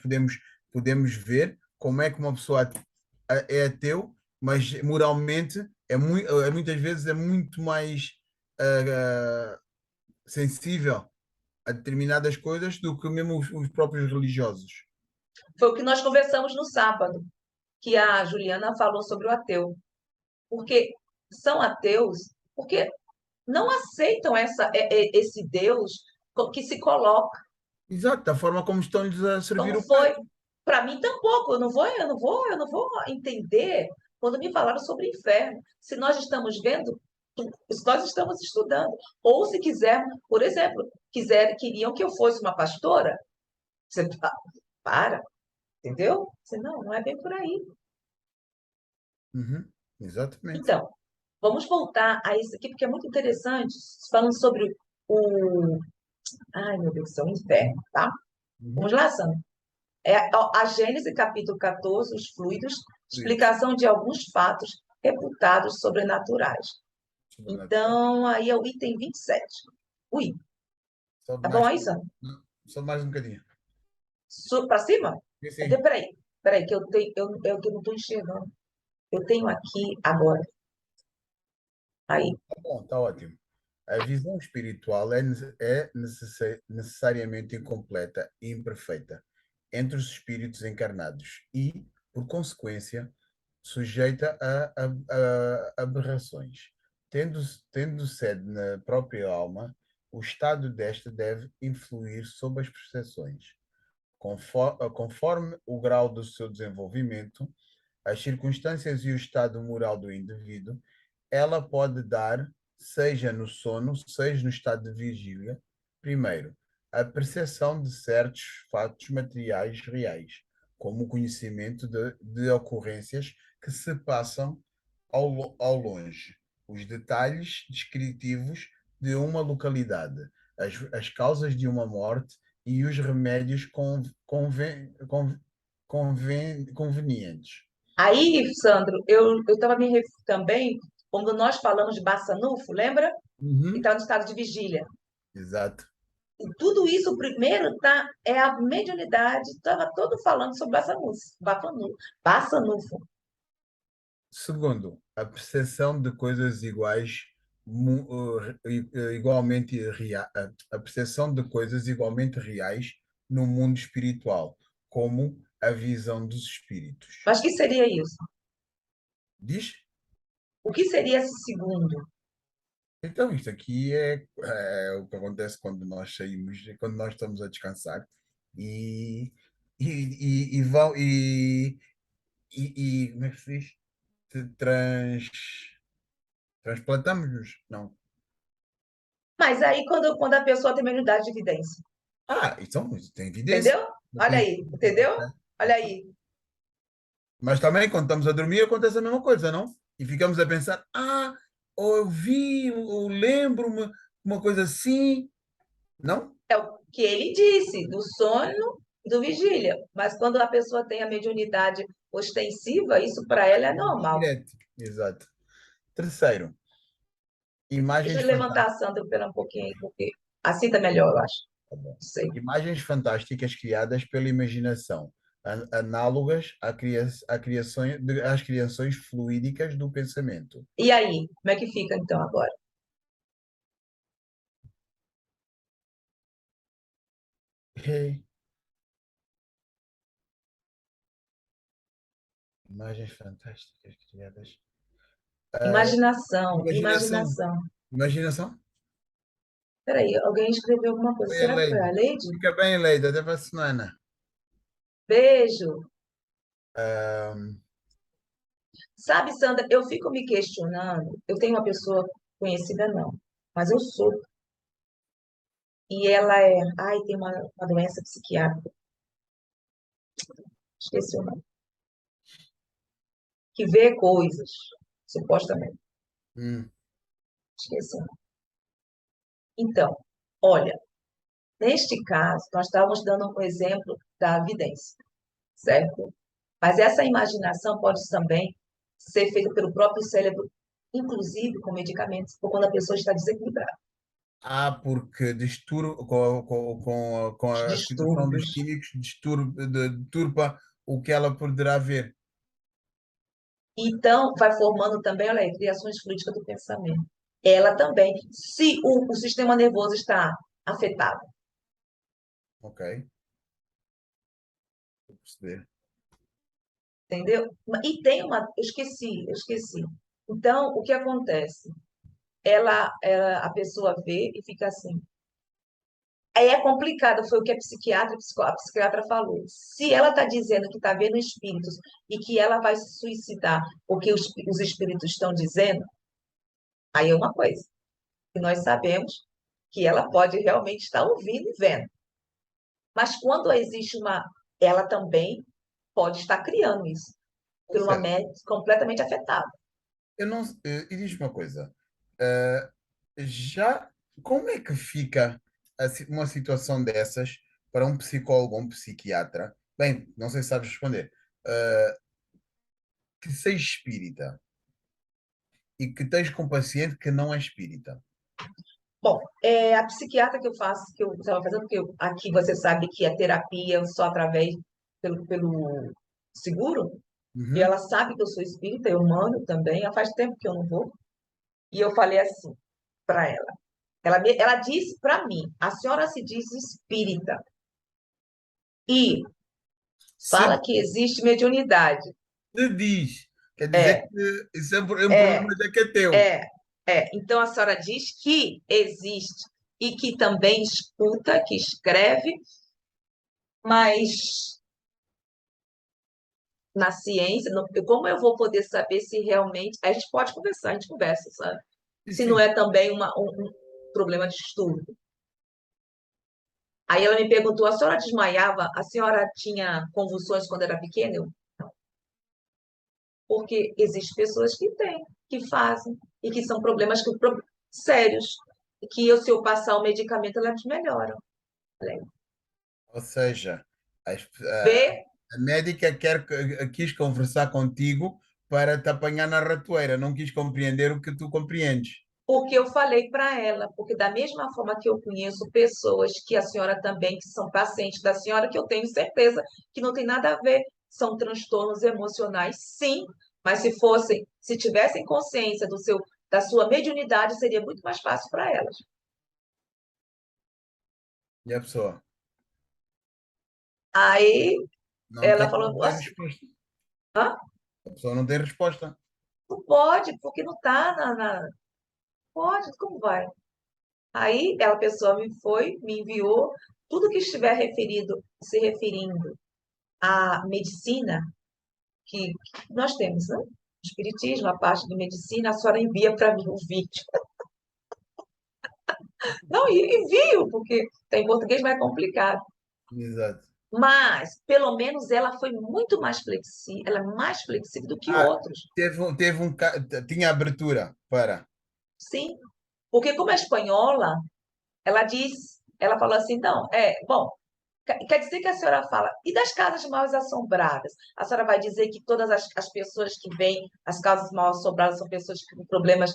podemos ver como é que uma pessoa é ateu, mas moralmente muitas vezes é muito mais sensível a determinadas coisas do que mesmo os próprios religiosos. Foi o que nós conversamos no sábado, que a Juliana falou sobre o ateu. Porque são ateus, porque não aceitam esse Deus que se coloca. Exato, da forma como estão-lhes a servir Como o pão. foi? Para mim tampouco. Eu não vou entender quando me falaram sobre inferno. Se nós estamos vendo, se nós estamos estudando, ou se quisermos, por exemplo, queriam que eu fosse uma pastora, você para, entendeu? Você, não é bem por aí. Uhum, exatamente. Então, vamos voltar a isso aqui, porque é muito interessante, falando sobre o. Ai, meu Deus do céu, o inferno, tá? Vamos Uhum. lá, Sandra. A Gênesis, capítulo 14, os fluidos, Fluidos, explicação de alguns fatos reputados sobrenaturais. sobrenatural. Então, aí é o item 27. Ui, Sobe tá bom mais, aí, Sandra? não, sobe mais um bocadinho. Para cima? Sim, Então, sim. peraí, que eu não estou enxergando. Eu tenho aqui agora. Aí. Tá bom, está ótimo. A visão espiritual é necessariamente incompleta e imperfeita entre os espíritos encarnados e, por consequência, sujeita a aberrações. Tendo, tendo sede na própria alma, o estado desta deve influir sobre as percepções. Conforme o grau do seu desenvolvimento, as circunstâncias e o estado moral do indivíduo, ela pode dar, seja no sono, seja no estado de vigília, primeiro, a percepção de certos fatos materiais reais, como o conhecimento de ocorrências que se passam ao longe, os detalhes descritivos de uma localidade, as causas de uma morte e os remédios convenientes. Aí, Sandro, eu estava me referindo também, quando nós falamos de Bassanufo, lembra? Que Uhum. está no estado de vigília. Exato. E tudo isso, primeiro, é a mediunidade, estava todo falando sobre Bassanufo. Segundo, a percepção de coisas iguais, igualmente a percepção de coisas igualmente reais no mundo espiritual, como a visão dos espíritos. Mas o que seria isso? Diz? O que seria esse segundo? Então, isto aqui é o que acontece quando nós saímos, quando nós estamos a descansar e, e vão como é que se diz? Trans, transplantamos-nos? Não. Mas aí, quando a pessoa tem mediunidade de evidência, Isso tem evidência. entendeu? Olha aí, entendeu? Olha aí. Mas também, quando estamos a dormir, acontece a mesma coisa, não? E ficamos a pensar, ou eu vi, ou lembro-me, uma coisa assim, não? É o que ele disse, do sono e do vigília. Mas quando a pessoa tem a mediunidade ostensiva, isso para ela é normal. Direto. Exato. Terceiro, Deixa imagens eu levantar a fantásticas. Sandra pela um pouquinho aí, porque assim tá melhor, eu acho. Tá bom. Não sei. Imagens fantásticas criadas pela imaginação, análogas às criações fluídicas do pensamento. E aí, como é que fica então agora? Hey, imagens fantásticas criadas. Ah, Imaginação, imaginação. imaginação. Imaginação? Peraí, alguém escreveu alguma coisa. Foi a Será que foi a Leide. Leide? Fica bem, Leide, até para a semana. Beijo. Ah, Sabe, Sandra, eu fico me questionando. Eu tenho uma pessoa conhecida, não, mas eu sou. E ela tem uma doença psiquiátrica, esqueci o nome, que vê coisas, supostamente, hum, esqueci o nome. Então, olha, neste caso, nós estávamos dando um exemplo da evidência, certo? Mas essa imaginação pode também ser feita pelo próprio cérebro, inclusive com medicamentos, ou quando a pessoa está desequilibrada. Ah, porque com Os a situação dos distúrbios. químicos deturpa o que ela poderá ver. Então, vai formando também, olha aí, criações fluídicas do pensamento. Ela também, se o sistema nervoso está afetado, Ok, vou perceber. entendeu? E tem uma, eu esqueci. Então, o que acontece? A pessoa vê e fica assim. Aí é complicado, foi o que a psiquiatra falou. Se ela está dizendo que está vendo espíritos e que ela vai se suicidar porque os espíritos estão dizendo, aí é uma coisa. E nós sabemos que ela pode realmente estar ouvindo e vendo. Mas quando existe uma. Ela também pode estar criando isso, Ou por uma seja, mente completamente afetada. eu não, e diz uma coisa, eh, já como é que fica uma situação dessas para um psicólogo ou um psiquiatra? Bem, não sei se sabes responder. eh, que seja espírita e que tens com um paciente que não é espírita. Bom, a psiquiatra que eu faço, que eu estava fazendo, porque aqui você sabe que a terapia só através pelo seguro, e ela Uhum. sabe que eu sou espírita, eu mando também, ela faz tempo que eu não vou. E eu falei assim para ela. Ela disse para mim: a senhora se diz espírita e Se fala que existe mediunidade. te diz, quer dizer É, que isso é um é, problema já que é teu. é, Então a senhora diz que existe e que também escuta, que escreve, mas na ciência, como eu vou poder saber se realmente. A gente pode conversar, a gente conversa, sabe? Sim, Se não sim. é também um problema de estudo. Aí ela me perguntou: a senhora desmaiava? A senhora tinha convulsões quando era pequena? Porque existem pessoas que têm, que fazem, e que são problemas sérios, e que se eu passar o medicamento, elas melhoram. Falei, Ou seja, vê, a médica quis conversar contigo para te apanhar na ratoeira, não quis compreender o que tu compreendes. porque eu falei para ela, porque da mesma forma que eu conheço pessoas que a senhora também, que são pacientes da senhora, que eu tenho certeza que não tem nada a ver, são transtornos emocionais, sim, mas se tivessem consciência da sua mediunidade, seria muito mais fácil para elas. E a pessoa Aí não ela tem, falou, não tem "Nossa, resposta. hã? A pessoa não tem resposta. Não pode, porque não está Pode, como vai? Aí a pessoa me enviou tudo que estiver se referindo à medicina, que nós temos, né? Espiritismo, a parte de medicina, a senhora envia para mim o vídeo. Não, envio, porque está em português, mas é complicado. Exato. Mas, pelo menos, ela foi muito mais flexível, ela é mais flexível do que Ah, outros. tinha abertura para. Sim, porque como é espanhola, ela falou assim, não, bom, quer dizer que a senhora fala, e das casas mal assombradas? A senhora vai dizer que todas as pessoas que vêm, as casas mal assombradas, são pessoas com problemas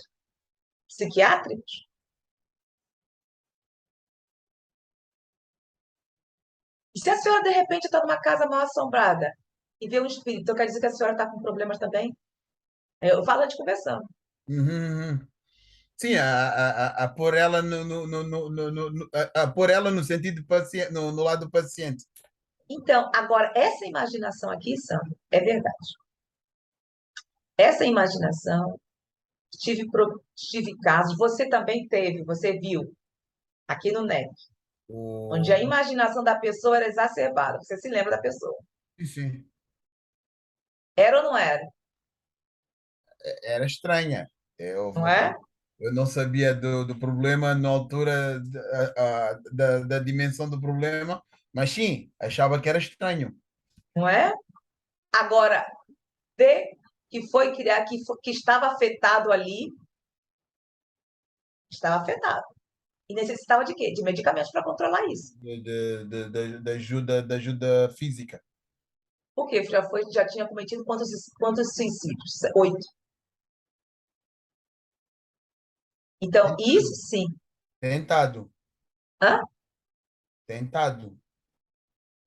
psiquiátricos? E se a senhora, de repente, está numa casa mal assombrada e vê um espírito, então quer dizer que a senhora está com problemas também? Eu falo de conversando. Uhum, uhum. Sim, a pôr ela a pôr ela no sentido de paciente, no lado do paciente. Então, agora, essa imaginação aqui, Sandro, é verdade. Essa imaginação, tive casos, você também teve, você viu, aqui no NET, onde a O, imaginação da pessoa era exacerbada. Você se lembra da pessoa? sim, sim. Era ou não era? Era estranha. Não é? Eu não sabia do problema na altura da dimensão do problema, mas sim, achava que era estranho. Não é? Agora, ver que foi criar, que estava afetado ali, estava afetado. E necessitava de quê? De medicamentos para controlar isso. Da ajuda física. Porque já tinha cometido quantos suicídios? 8. Então, isso Tentado. sim. Tentado. Hã? Tentado.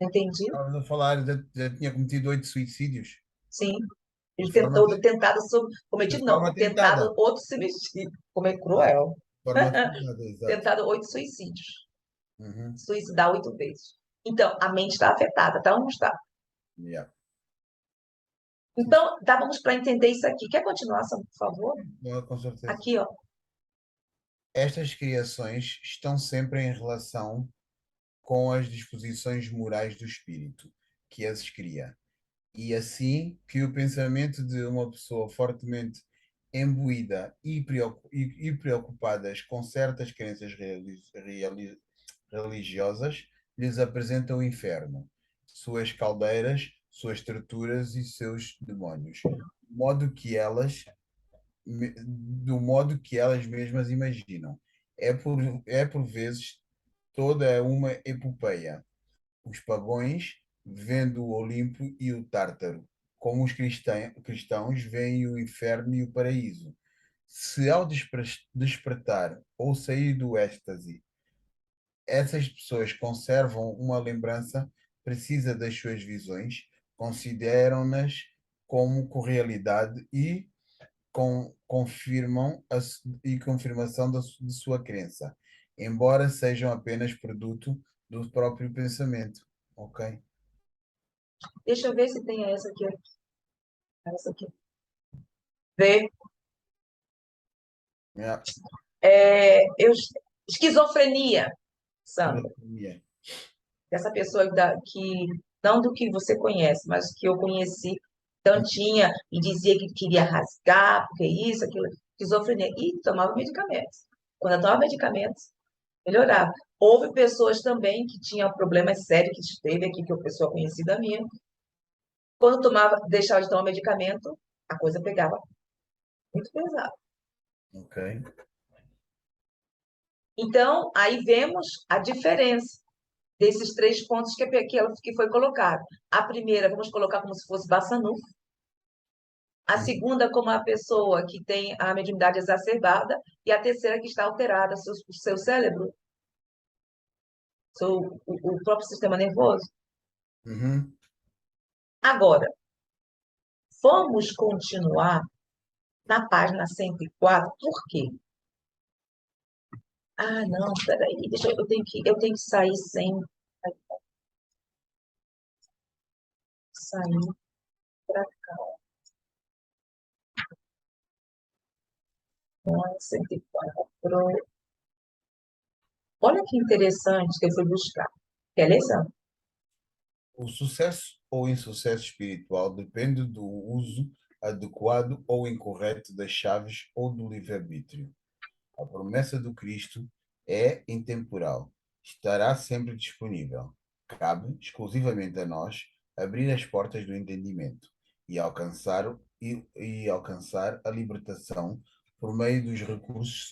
Entendi? Estavas a falar, já tinha cometido 8 suicídios. Sim. De Ele forma, tentou, tentado, de cometido não, forma tentado tentada. outro suicídio. Como é Ah, cruel. de forma tentada, exato. Tentado 8 suicídios. Uhum. Suicidar 8 vezes. Então, a mente está afetada, tá ou não está? Yeah. Sim, Então, dávamos para entender isso aqui. Quer continuação, por favor? com certeza. Aqui, ó. Estas criações estão sempre em relação com as disposições morais do espírito que as cria. E assim que o pensamento de uma pessoa fortemente imbuída e preocupadas com certas crenças religiosas lhes apresenta o inferno, suas caldeiras, suas torturas e seus demónios, do modo que elas mesmas imaginam. É por vezes toda uma epopeia. Os pagões vendo o Olimpo e o Tártaro, como os cristãos veem o inferno e o paraíso. Se ao despertar ou sair do êxtase, essas pessoas conservam uma lembrança precisa das suas visões, consideram-nas como realidade e confirmam e confirmação de sua crença, embora sejam apenas produto do próprio pensamento. Ok? Deixa eu ver se tem essa aqui. Essa aqui. Vê. Yeah. É, esquizofrenia, Sandra. Esquizofrenia. Essa pessoa que, não do que você conhece, mas que eu conheci, então tinha e dizia que queria rasgar, porque isso, aquilo, esquizofrenia. E tomava medicamentos. Quando eu tomava medicamentos, melhorava. Houve pessoas também que tinham problemas sérios, que esteve aqui, que é uma pessoa conhecida minha. Quando tomava, deixava de tomar medicamento, a coisa pegava muito pesado. Ok. Então, aí vemos a diferença desses 3 pontos que foi colocado. A primeira, vamos colocar como se fosse Bassanufo. A Uhum. segunda, como a pessoa que tem a mediunidade exacerbada. E a terceira, que está alterada, o seu cérebro, o próprio sistema nervoso. Uhum. Agora, vamos continuar na página 104. Por quê? Ah, não, peraí, eu tenho que sair sem sair para cá. 104. Olha que interessante que eu fui buscar. Quer ler, Sandra? O sucesso ou insucesso espiritual depende do uso adequado ou incorreto das chaves ou do livre-arbítrio. A promessa do Cristo é intemporal, estará sempre disponível. Cabe exclusivamente a nós abrir as portas do entendimento e alcançar a libertação por meio dos recursos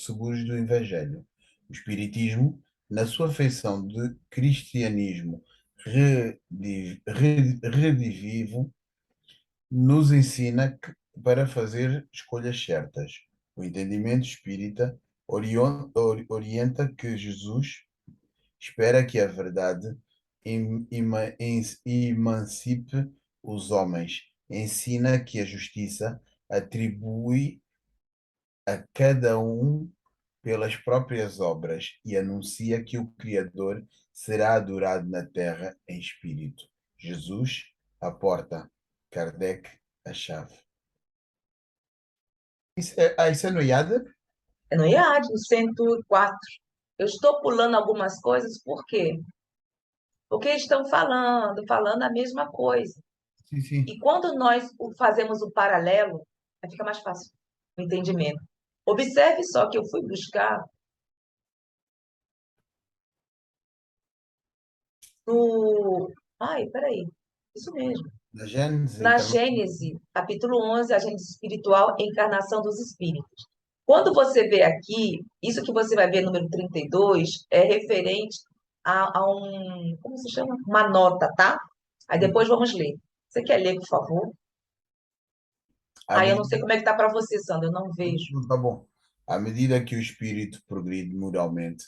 seguros do Evangelho. O Espiritismo, na sua feição de cristianismo redivivo, nos ensina para fazer escolhas certas. O entendimento espírita orienta que Jesus espera que a verdade emancipe os homens, ensina que a justiça atribui a cada um pelas próprias obras e anuncia que o Criador será adorado na terra em espírito. Jesus, a porta. Kardec, a chave. Isso é no IAD? É no IAD, no 104. Eu estou pulando algumas coisas, por quê? Porque estão falando a mesma coisa. Sim, sim. E quando nós fazemos o paralelo, aí fica mais fácil o entendimento. Observe só que eu fui buscar no. Ai, peraí. Isso mesmo. Na Gênesis, Na encarnação. Gênese, capítulo 11, a Gênese espiritual, encarnação dos espíritos. Quando você vê aqui, isso que você vai ver, número 32, é referente a um, como se chama? Uma nota, tá? Aí depois vamos ler. Você quer ler, por favor? À Aí eu não sei medida, como é que tá para você, Sandra, eu não vejo. tá bom. À medida que o espírito progride moralmente,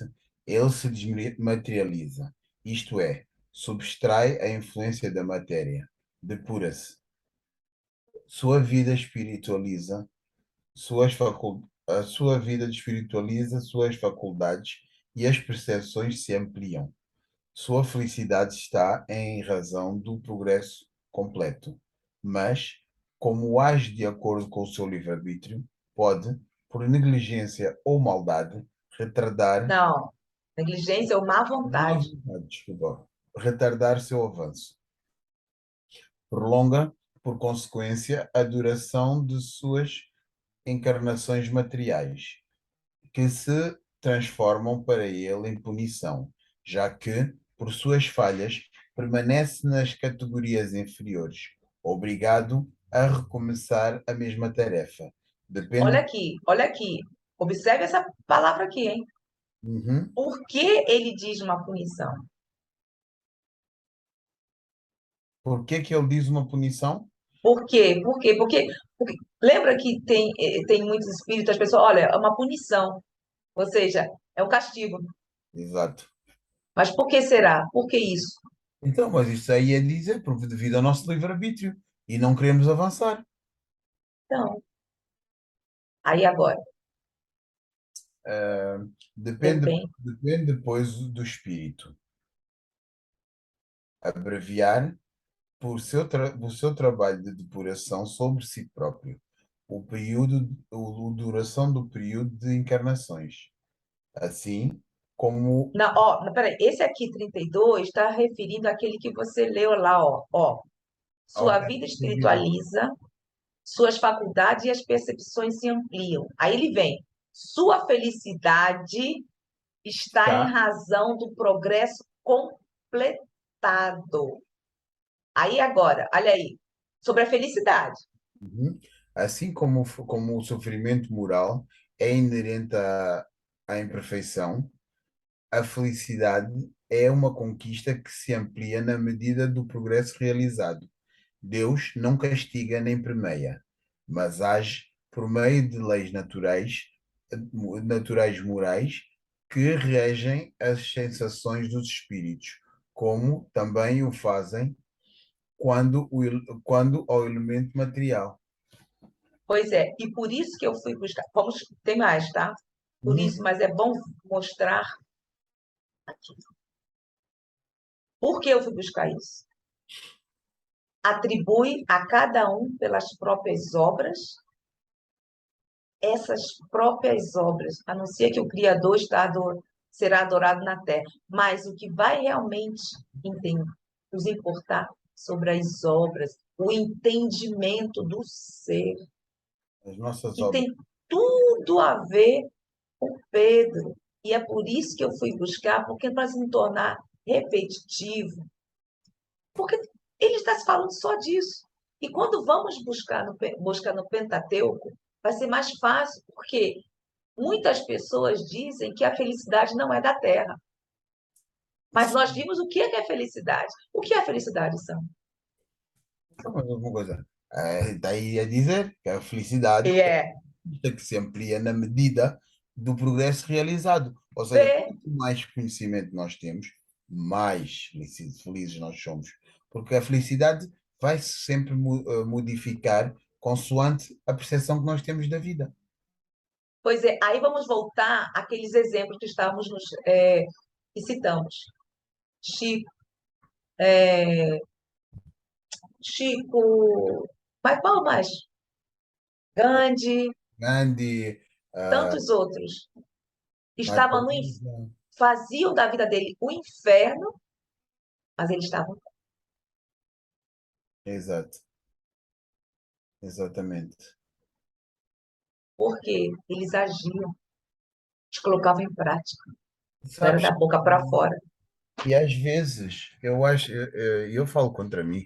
ele se desmaterializa, isto é, subtrai a influência da matéria, depura-se. Sua vida espiritualiza, a sua vida espiritualiza suas faculdades e as percepções se ampliam. Sua felicidade está em razão do progresso completo, mas, como age de acordo com o seu livre-arbítrio, pode, por negligência ou maldade, retardar, Não, negligência ou má vontade. desculpa, retardar seu avanço. Prolonga, por consequência, a duração de suas encarnações materiais, que se transformam para ele em punição, já que, por suas falhas, permanece nas categorias inferiores, obrigado a recomeçar a mesma tarefa. Depende. Olha aqui. Observe essa palavra aqui, hein? Uhum. Por que ele diz uma punição? Por que que ele diz uma punição? Por quê? Por quê? Porque lembra que tem muitos espíritos, as pessoas, olha, é uma punição, ou seja, é um castigo. Exato. Mas por que será? Por que isso? Então, mas isso aí é dizer, porque devido ao nosso livre-arbítrio, e não queremos avançar. Então, aí agora, Ah, depende, depende. depende depois do espírito. Abreviar por seu trabalho de depuração sobre si próprio, a duração do período de encarnações, assim como, Não, ó, não, peraí, esse aqui, 32 está referindo àquele que você leu lá, ó. Sua ok, vida indivíduo, espiritualiza, suas faculdades e as percepções se ampliam. Aí ele vem, sua felicidade está em está, razão do progresso completado. Aí agora, olha aí, sobre a felicidade. uhum, assim como o sofrimento moral é inerente à imperfeição, a felicidade é uma conquista que se amplia na medida do progresso realizado. Deus não castiga nem premia, mas age por meio de leis naturais morais que regem as sensações dos espíritos, como também o fazem quando ao elemento material. Pois é, e por isso que eu fui buscar. Vamos, tem mais, tá? Por isso, Uhum. mas é bom mostrar aqui. Por que eu fui buscar isso? Atribui a cada um pelas próprias obras, essas próprias obras, anuncia que o Criador será adorado na terra. Mas o que vai realmente nos importar sobre as obras, o entendimento do ser, As nossas que obras. tem tudo a ver com Pedro. E é por isso que eu fui buscar, porque para se me tornar repetitivo, porque ele está se falando só disso. E quando vamos buscar no Pentateuco, vai ser mais fácil, porque muitas pessoas dizem que a felicidade não é da terra. Mas nós vimos o que é felicidade. O que é felicidade, Sam? Então, mas alguma coisa. Daí a dizer que a felicidade E é que se amplia na medida do progresso realizado. Ou seja, ver, quanto mais conhecimento nós temos, mais felizes nós somos. Porque a felicidade vai se sempre modificar consoante a percepção que nós temos da vida. pois é, aí vamos voltar àqueles exemplos que estávamos que citamos. Chico, Chico, mas qual mais? Gandhi, Gandhi, ah, tantos outros. Michael Estavam Jackson. faziam da vida dele o inferno, mas eles estavam Exato, exatamente. porque eles agiam, eles colocavam em prática, não era Sabes, da boca para fora. e às vezes eu acho, eu falo contra mim,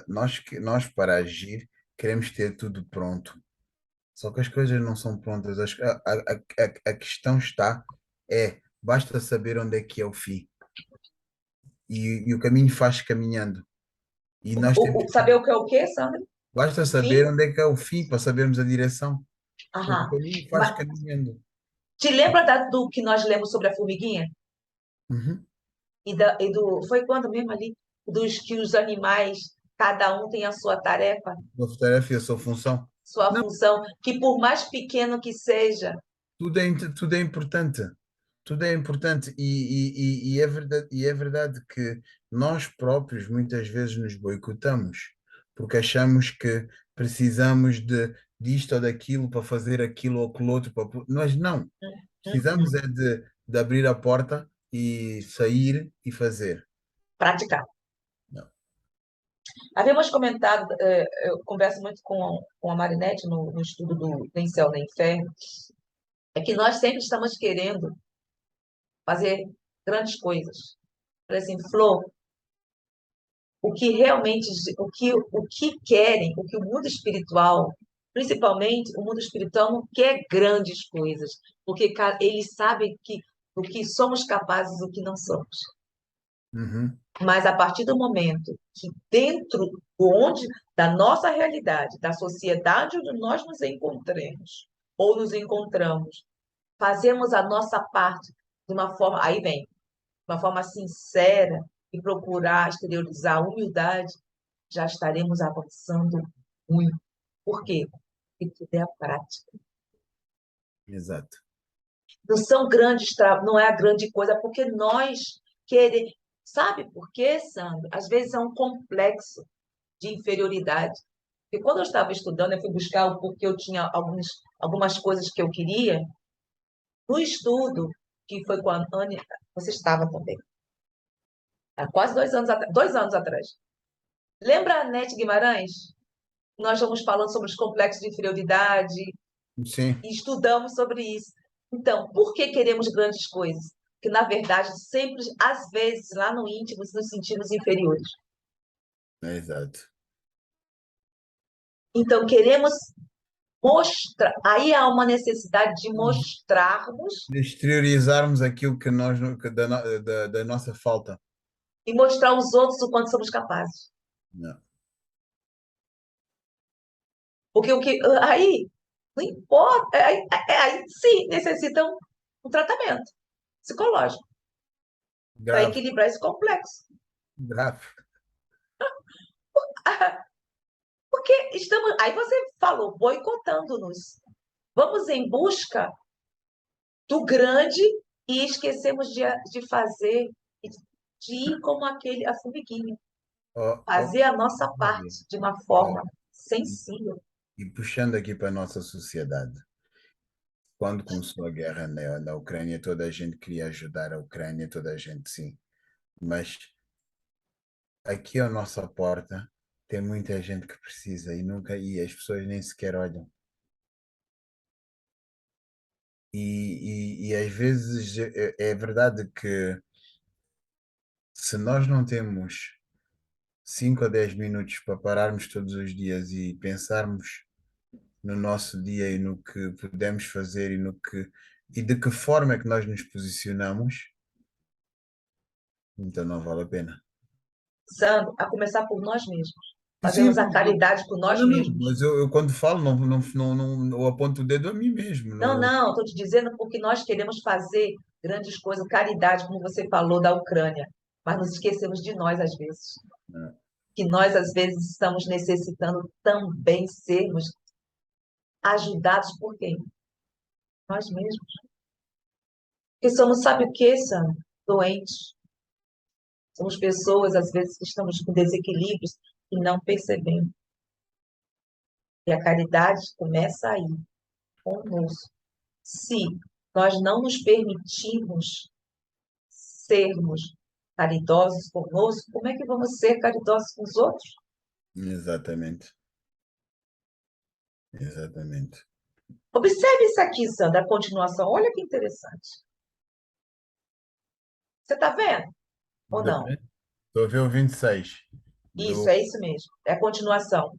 nós para agir queremos ter tudo pronto. Só que as coisas não são prontas. A questão está, basta saber onde é que é o fim. e o caminho faz caminhando. E nós temos Saber o que é o quê, Sandra? basta O saber fim? onde é que é o fim para sabermos a direção, porque o Aham. caminho faz Mas, caminhando. te lembra do que nós lemos sobre a formiguinha? Uhum. Foi quando mesmo ali? Dos que os animais, cada um tem a sua tarefa, A tarefa e a sua função. sua Não, função, que por mais pequeno que seja, tudo é importante. Tudo é importante e é verdade que nós próprios muitas vezes nos boicotamos porque achamos que precisamos disto ou daquilo para fazer aquilo ou aquilo outro. Nós não. Precisamos uhum, é de abrir a porta e sair e fazer. praticar. Não. Havíamos comentado, eu converso muito com a Marinette no estudo do Nem Céu Nem Inferno, é que nós sempre estamos querendo fazer grandes coisas. Por exemplo, Flor, o que realmente, o que querem, o que o mundo espiritual, principalmente o mundo espiritual, não quer grandes coisas, porque eles sabem o que somos capazes e o que não somos. Uhum. Mas a partir do momento que dentro da nossa realidade, da sociedade onde nós nos encontremos ou nos encontramos, fazemos a nossa parte de uma forma, aí vem, de uma forma sincera e procurar exteriorizar a humildade, já estaremos avançando muito. Por quê? Porque tudo é a prática. Exato. Não são grandes, não é a grande coisa, porque nós queremos. Sabe por quê, Sandro? Às vezes é um complexo de inferioridade. Porque quando eu estava estudando, eu fui buscar o porquê eu tinha algumas coisas que eu queria. No estudo, que foi com a Anne, você estava também, há quase 2 anos, 2 anos atrás. Lembra a Nete Guimarães? Nós vamos falando sobre os complexos de inferioridade Sim, e estudamos sobre isso. Então, por que queremos grandes coisas? Porque, na verdade, sempre, às vezes, lá no íntimo, nos sentimos inferiores. exato. Então, queremos mostrar. Aí há uma necessidade de mostrarmos De exteriorizarmos aquilo que nós da nossa falta. e mostrar aos outros o quanto somos capazes. Não. Porque o que. Aí, não importa. Aí sim, necessitam um tratamento psicológico para Grave, equilibrar esse complexo. grave. Porque estamos. Aí você falou, boicotando-nos. Vamos em busca do grande e esquecemos de fazer, de ir como a formiguinha, Ó, ó, fazer a nossa olha, parte de uma ó, forma e, sensível. e puxando aqui para a nossa sociedade, quando começou a guerra na Ucrânia, toda a gente queria ajudar a Ucrânia, toda a gente sim. Mas aqui à nossa porta tem muita gente que precisa e nunca, e as pessoas nem sequer olham. E às vezes é verdade que se nós não temos 5 a 10 minutos para pararmos todos os dias e pensarmos no nosso dia e no que podemos fazer e de que forma é que nós nos posicionamos, então não vale a pena. Sandro, a começar por nós mesmos. Sim, Fazemos a caridade por nós não, mesmos. mas eu quando falo eu aponto o dedo a mim mesmo. Não, Não, não, estou te dizendo porque nós queremos fazer grandes coisas, caridade, como você falou da Ucrânia, mas nos esquecemos de nós às vezes. não, Que nós às vezes estamos necessitando também sermos ajudados por quem? Nós mesmos. Porque somos, sabe o que, Sandro? Doentes. Somos pessoas, às vezes, que estamos com desequilíbrios e não percebemos. E a caridade começa aí, conosco. Se nós não nos permitirmos sermos caridosos conosco, como é que vamos ser caridosos com os outros? exatamente, exatamente. Observe isso aqui, Sandra, a continuação. Olha que interessante. Você está vendo ou Estou a não? ver? Estou a ver o 26 Isso, do. é isso mesmo. É a continuação.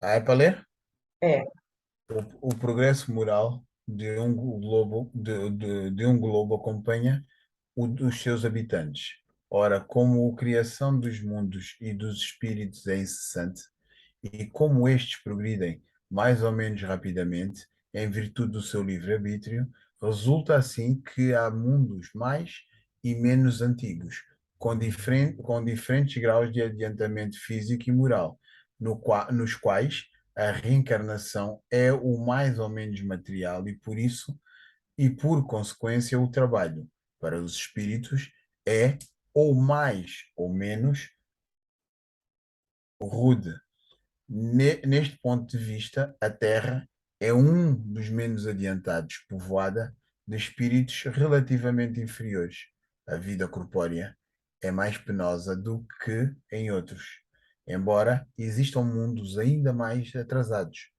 Ah, é para ler? É. O progresso moral de um globo acompanha os seus habitantes. Ora, como a criação dos mundos e dos espíritos é incessante, e como estes progridem mais ou menos rapidamente, em virtude do seu livre-arbítrio, resulta assim que há mundos mais e menos antigos, com diferentes graus de adiantamento físico e moral, nos quais a reencarnação é o mais ou menos material e por isso, e por consequência, o trabalho para os espíritos é ou mais ou menos rude. Neste ponto de vista, a Terra é um dos menos adiantados, povoada de espíritos relativamente inferiores. A vida corpórea é mais penosa do que em outros, embora existam mundos ainda mais atrasados,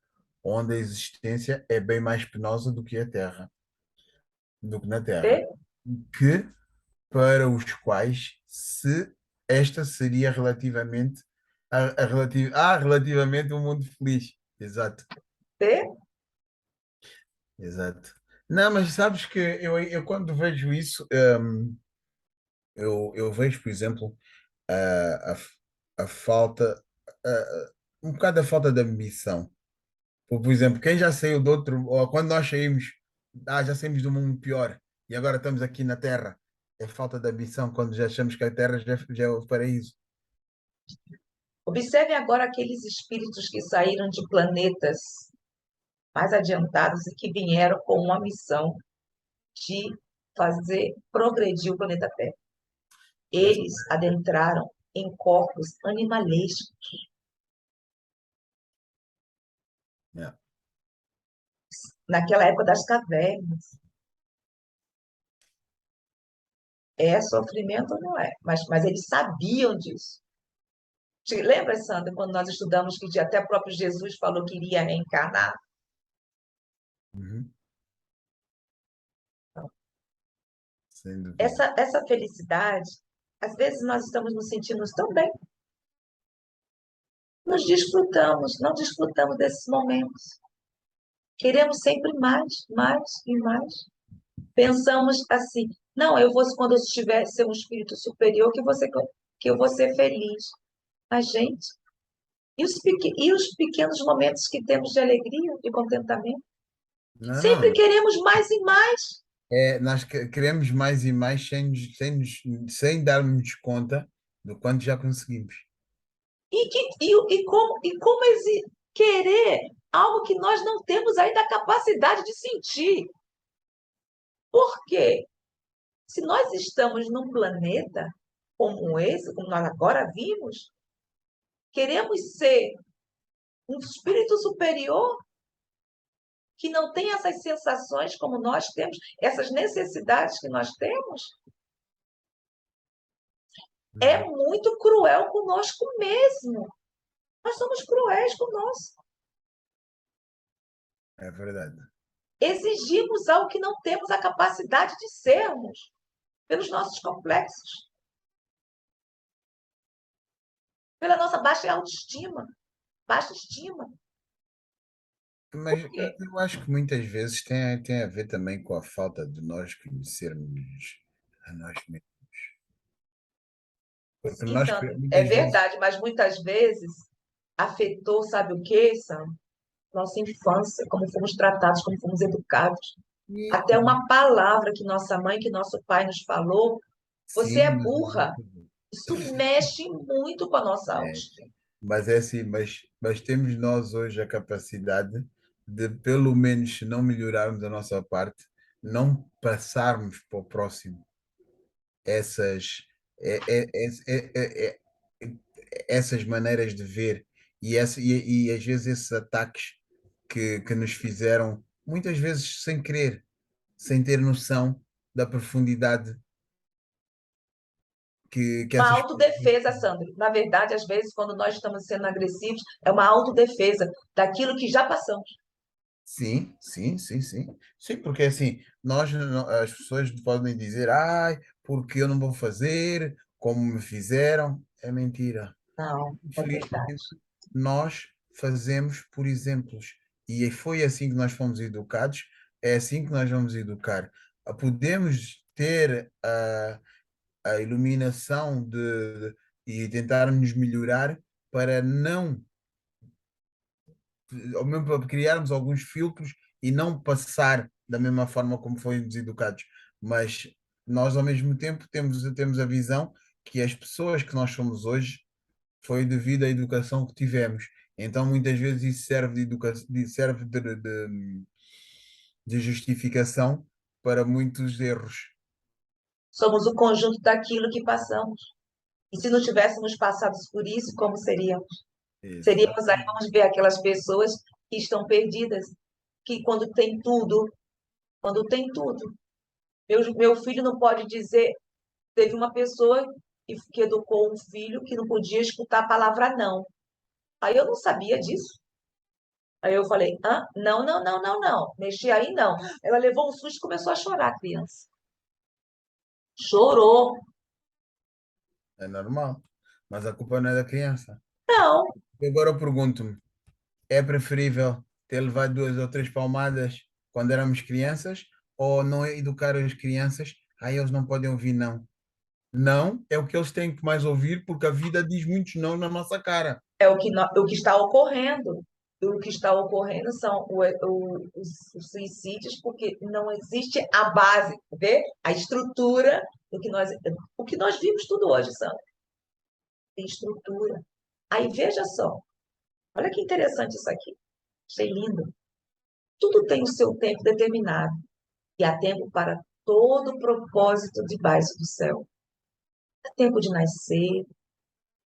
onde a existência é bem mais penosa do que na Terra, Vê? que para os quais se esta seria relativamente um mundo feliz. Exato, Vê? exato. Não, mas sabes que eu quando vejo isso, eu vejo, por exemplo, a falta, um bocado a falta de ambição. Por exemplo, quem já saiu do outro, ou quando nós saímos, já saímos do mundo pior e agora estamos aqui na Terra, é falta de ambição quando já achamos que a Terra já é o paraíso. Observe agora aqueles espíritos que saíram de planetas mais adiantados e que vieram com uma missão de fazer progredir o planeta Terra. Essa- Eles adentraram em corpos animalescos. é. Naquela época das cavernas. É sofrimento ou não é? Mas eles sabiam disso. Lembra, Sandra, quando nós estudamos que até o próprio Jesus falou que iria reencarnar? Uhum. Sem dúvida. Essa felicidade, às vezes nós estamos nos sentindo tão bem, nos desfrutamos, não desfrutamos desses momentos. Queremos sempre mais, mais e mais. Pensamos assim, não, eu vou, quando eu estiver ser um espírito superior, que eu vou ser feliz. Mas, gente, e os pequenos momentos que temos de alegria, de contentamento? Não, Sempre não. queremos mais e mais. Nós queremos mais e mais sem darmos conta do quanto já conseguimos. E como querer algo que nós não temos ainda a capacidade de sentir? Por quê? Se nós estamos num planeta como esse, como nós agora vimos, queremos ser um espírito superior que não tem essas sensações como nós temos, essas necessidades que nós temos, é Uhum. muito cruel conosco mesmo. Nós somos cruéis conosco. É verdade. Exigimos algo que não temos a capacidade de sermos, pelos nossos complexos, pela nossa baixa autoestima, baixa estima. Por Mas quê? eu acho que muitas vezes tem a ver também com a falta de nós conhecermos a nós mesmos. Porque Sim, nós Sandro, é muitas vezes. verdade, mas muitas vezes afetou, sabe o quê, Sandro? Nossa infância, como fomos tratados, como fomos educados. Até E- uma palavra que nossa mãe, que nosso pai nos falou, você sim, é burra. Isso mexe muito com a nossa é, autoestima. mas é assim, mas temos nós hoje a capacidade de, pelo menos, se não melhorarmos a nossa parte, não passarmos para o próximo essas, é, é, é, é, é, essas maneiras de ver e às vezes esses ataques que nos fizeram, muitas vezes sem querer, sem ter noção da profundidade que Uma essas pessoas. autodefesa, Sandro. Na verdade, às vezes, quando nós estamos sendo agressivos, é uma autodefesa daquilo que já passamos. Sim, sim, sim, sim. Sim, porque assim, as pessoas podem dizer, ai, porque eu não vou fazer como me fizeram. É mentira. Não, é Infelizmente, verdade. nós fazemos por exemplos. E foi assim que nós fomos educados, é assim que nós vamos educar. Podemos ter a iluminação e tentarmos melhorar para não, ou mesmo para criarmos alguns filtros e não passar da mesma forma como fomos educados. Mas nós, ao mesmo tempo, temos a visão que as pessoas que nós somos hoje foi devido à educação que tivemos. Então, muitas vezes, isso serve serve de justificação para muitos erros. Somos o conjunto daquilo que passamos. E se não tivéssemos passado por isso, como seríamos? Seríamos aí, Exatamente. vamos ver aquelas pessoas que estão perdidas, que quando tem tudo. Meu filho não pode dizer, teve uma pessoa que educou um filho que não podia escutar a palavra não. Aí eu não sabia disso. Aí eu falei, hã? Não, não, não, não, não. Mexi aí, não. Ela levou um susto e começou a chorar, a criança. Chorou. É normal. Mas a culpa não é da criança. Não, E agora eu pergunto-me, é preferível ter levado duas ou três palmadas quando éramos crianças ou não educar as crianças? Aí eles não podem ouvir não. Não é o que eles têm que mais ouvir porque a vida diz muitos não na nossa cara. é o que está ocorrendo. O que está ocorrendo são os suicídios, porque não existe a base, vê? A estrutura o que nós vimos tudo hoje, Sandra, tem estrutura. Aí veja só, olha que interessante isso aqui. Achei lindo. Tudo tem o seu tempo determinado e há tempo para todo propósito debaixo do céu. Há tempo de nascer,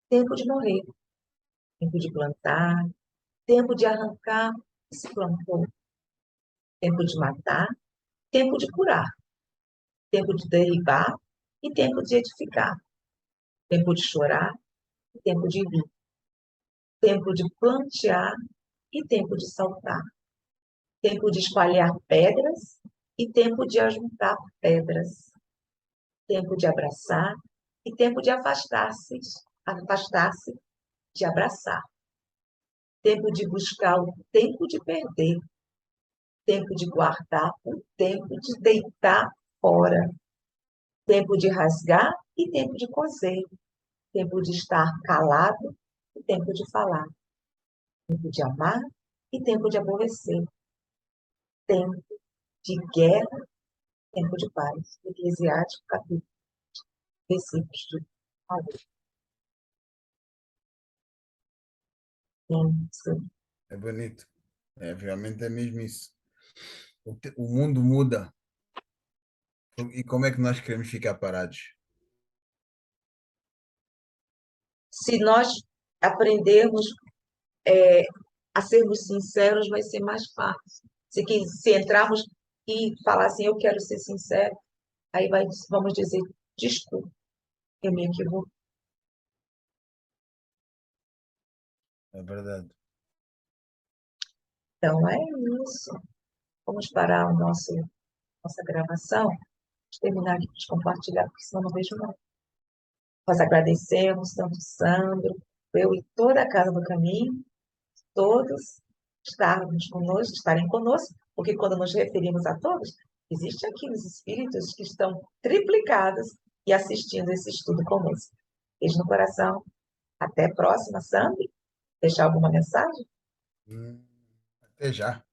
tempo de morrer, tempo de plantar, tempo de arrancar o que se plantou, tempo de matar, tempo de curar, tempo de derribar e tempo de edificar, tempo de chorar e tempo de rir, tempo de plantear e tempo de saltar, tempo de espalhar pedras e tempo de ajuntar pedras, tempo de abraçar e tempo de afastar-se de abraçar, tempo de buscar o tempo de perder, tempo de guardar o tempo de deitar fora, tempo de rasgar e tempo de coser, tempo de estar calado e tempo de falar, tempo de amar e tempo de aborrecer, tempo de guerra, tempo de paz. Eclesiástico, capítulo, versículos de Paulo. Sim. É bonito. É, realmente é mesmo isso. O mundo muda. E como é que nós queremos ficar parados? Se nós aprendermos a sermos sinceros, vai ser mais fácil. Se entrarmos e falar assim, eu quero ser sincero, aí vamos dizer, desculpa, eu me equivoquei. É verdade. Então é isso. Vamos parar nossa gravação. Vamos terminar aqui de compartilhar, porque senão não vejo mais. Nós agradecemos tanto Sandro, eu e toda a Casa do Caminho, todos estarem conosco, porque quando nos referimos a todos, existem aqui os espíritos que estão triplicados e assistindo esse estudo conosco. Beijo no coração. Até a próxima, Sandro. Deixar alguma mensagem? Hum, Até já.